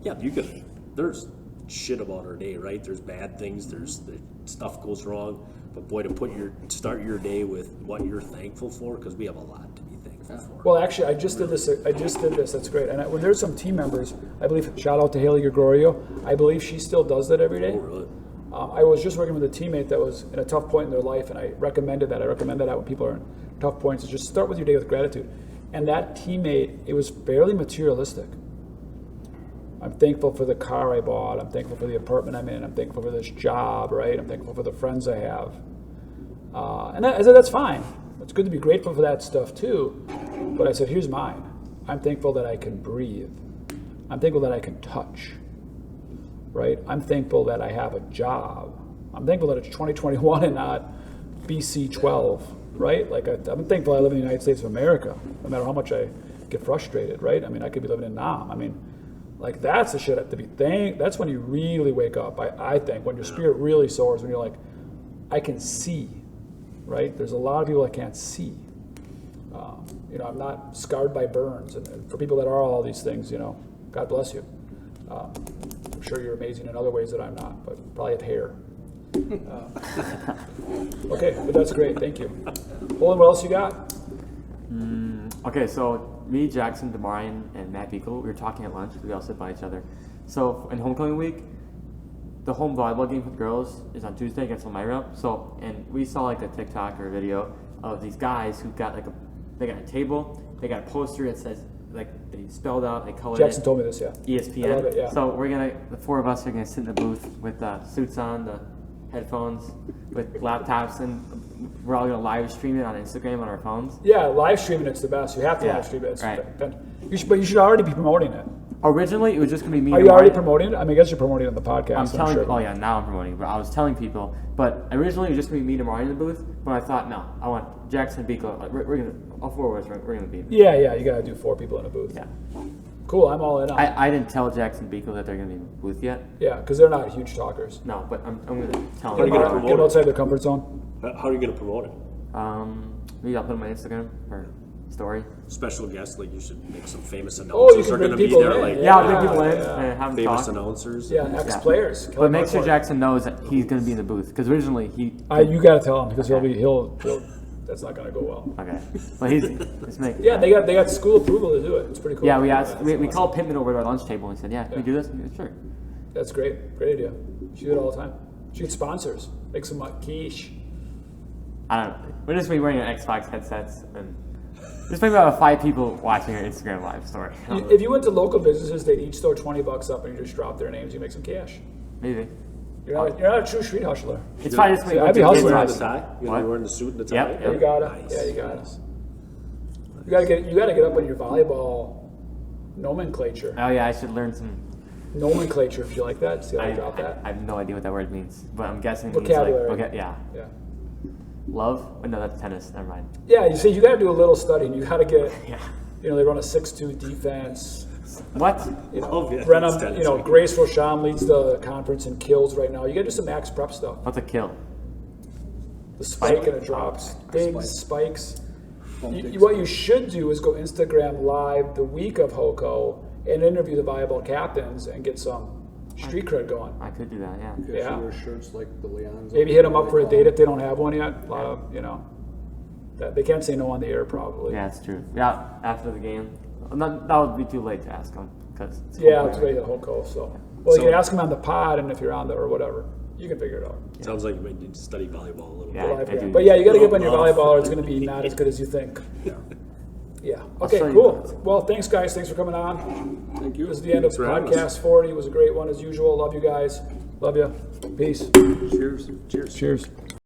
Speaker 3: yeah, there's shit about our day, right? There's bad things, there's stuff goes wrong, but boy, to start your day with what you're thankful for, because we have a lot to be thankful
Speaker 2: Well, actually, I just did this. That's great. And when there's some team members, I believe, shout out to Haley Gregorio. I believe she still does that every day.
Speaker 3: Oh, really?
Speaker 2: I was just working with a teammate that was in a tough point in their life, and I recommended that. I recommend that when people are in tough points, is just start with your day with gratitude. And that teammate, it was fairly materialistic. I'm thankful for the car I bought. I'm thankful for the apartment I'm in. I'm thankful for this job, right? I'm thankful for the friends I have. And I said, that's fine. It's good to be grateful for that stuff too. But I said, here's mine. I'm thankful that I can breathe. I'm thankful that I can touch, right? I'm thankful that I have a job. I'm thankful that it's 2021 and not BC 12, right? Like I'm thankful I live in the United States of America, no matter how much I get frustrated, right? I mean, I could be living in Nam. I mean, like that's the shit to be that's when you really wake up. I think when your spirit really soars, when you're like, I can see, right? There's a lot of people that can't see. I'm not scarred by burns, and for people that are all these things, God bless you. I'm sure you're amazing in other ways that I'm not, but probably have hair. Okay, but that's great. Thank you. Olin, what else you got?
Speaker 4: Okay, so me, Jackson, DeMarion, and Matt Beagle, we were talking at lunch. We all sit by each other. So in homecoming week, the home volleyball game for the girls is on Tuesday against Elmira. So, and we saw like a TikTok or a video of these guys who got they got a table, they got a poster that says, like, they spelled out, they colored
Speaker 2: Jackson
Speaker 4: it.
Speaker 2: told me this, yeah.
Speaker 4: ESPN.
Speaker 2: I love it, yeah.
Speaker 4: So the four of us are gonna sit in the booth with suits on, the headphones, with laptops, and we're all gonna live stream it on Instagram on our phones.
Speaker 2: Yeah, live streaming, it's the best. You have to live stream it. But you should already be promoting it.
Speaker 4: Originally, it was just gonna be me.
Speaker 2: Are you already promoting it? I mean, I guess you're promoting it on the podcast.
Speaker 4: I'm telling
Speaker 2: sure.
Speaker 4: Oh yeah, now I'm promoting. But I was telling people. But originally, it was just gonna be me tomorrow in the booth. But I thought, no, I want Jackson and Beagle. We're gonna all four of us. We're gonna be.
Speaker 2: Yeah, you gotta do 4 people in a booth.
Speaker 4: Yeah.
Speaker 2: Cool, I'm all in on it.
Speaker 4: I didn't tell Jackson and Beagle that they're gonna be in the booth yet.
Speaker 2: Yeah, because they're not huge talkers.
Speaker 4: No, but I'm gonna tell
Speaker 3: How are you gonna
Speaker 4: them.
Speaker 3: promote
Speaker 2: Get
Speaker 3: it?
Speaker 2: outside their comfort zone.
Speaker 3: How are you going to promote it?
Speaker 4: Maybe I'll put it on my Instagram or story.
Speaker 3: Special guests, like you should make some famous
Speaker 2: Oh, you
Speaker 3: announcers
Speaker 2: can
Speaker 3: are
Speaker 2: bring
Speaker 3: going to be
Speaker 2: people
Speaker 3: there,
Speaker 2: in.
Speaker 3: like
Speaker 4: Yeah, I'll bring people in
Speaker 2: yeah.
Speaker 4: and have them
Speaker 3: famous
Speaker 4: talk.
Speaker 3: announcers.
Speaker 2: Yeah, ex-players.
Speaker 4: But make sure Jackson knows that he's gonna be in the booth because originally he.
Speaker 2: You gotta tell him because he'll that's not gonna go well.
Speaker 4: Okay. Well, let's make.
Speaker 2: Yeah, they got school approval to do it. It's pretty cool.
Speaker 4: Yeah, we asked. We called Pittman over to our lunch table and said, "Yeah, can we do this?" And he said, "Sure."
Speaker 2: That's great. Great idea. She do it all the time. She gets sponsors. Make some quiche.
Speaker 4: I don't know. We're just gonna be wearing our Xbox headsets and there's maybe about 5 people watching our Instagram live story.
Speaker 2: If you went to local businesses, they'd each throw $20 up and you just drop their names. You make some cash.
Speaker 4: Maybe.
Speaker 2: You're not a true street hustler.
Speaker 4: It's probably just
Speaker 2: I'd be hustling.
Speaker 3: Wearing the tie? You're
Speaker 4: What?
Speaker 3: wearing the suit and the tie?
Speaker 4: Yep.
Speaker 2: Yeah, you gotta.
Speaker 3: Nice.
Speaker 2: Yeah, you gotta. You gotta get up on your volleyball nomenclature.
Speaker 4: Oh yeah, I should learn some.
Speaker 2: Nomenclature, if you like that. See how you drop that?
Speaker 4: I have no idea what that word means, but I'm guessing it means like
Speaker 2: Vocabulary.
Speaker 4: yeah.
Speaker 2: Yeah.
Speaker 4: Love? Oh, no, that's tennis. Never mind.
Speaker 2: Yeah, you see, you gotta do a little study, and you gotta get.
Speaker 4: Yeah.
Speaker 2: They run a 6-2 defense.
Speaker 4: What?
Speaker 3: Oh, yeah,
Speaker 2: Brenham,
Speaker 3: that's tennis, right?
Speaker 2: Grace Rocham leads the conference in kills right now. You gotta do some max prep stuff.
Speaker 4: What's a kill?
Speaker 2: The spike and it drops. Digs, spikes. What you should do is go Instagram live the week of HOCO and interview the volleyball captains and get some street cred going.
Speaker 4: I could do that. Yeah.
Speaker 5: You
Speaker 2: Yeah.
Speaker 5: guys wear shirts like the Leons.
Speaker 2: Maybe hit them up for a date if they don't have one yet. A lot of, that they can't say no on the air probably.
Speaker 4: Yeah, it's true. Yeah, after the game. That would be too late to ask them because.
Speaker 2: Yeah, it's ready to HOCO. So, you can ask them on the pod and if you're on there or whatever, you can figure it out.
Speaker 3: Sounds like you might need to study volleyball a little
Speaker 4: Yeah.
Speaker 3: bit.
Speaker 2: Live
Speaker 4: I do.
Speaker 2: game. But yeah, you got to get up on your volleyball or it's going to be not as good as you think. Yeah. Okay,
Speaker 4: show you
Speaker 2: cool.
Speaker 4: that.
Speaker 2: Well, thanks, guys. Thanks for coming on.
Speaker 5: Thank you.
Speaker 2: This is the end of
Speaker 3: Thanks for having us.
Speaker 2: podcast 40. It was a great one as usual. Love you guys. Love you. Peace.
Speaker 3: Cheers. Cheers.
Speaker 2: Cheers.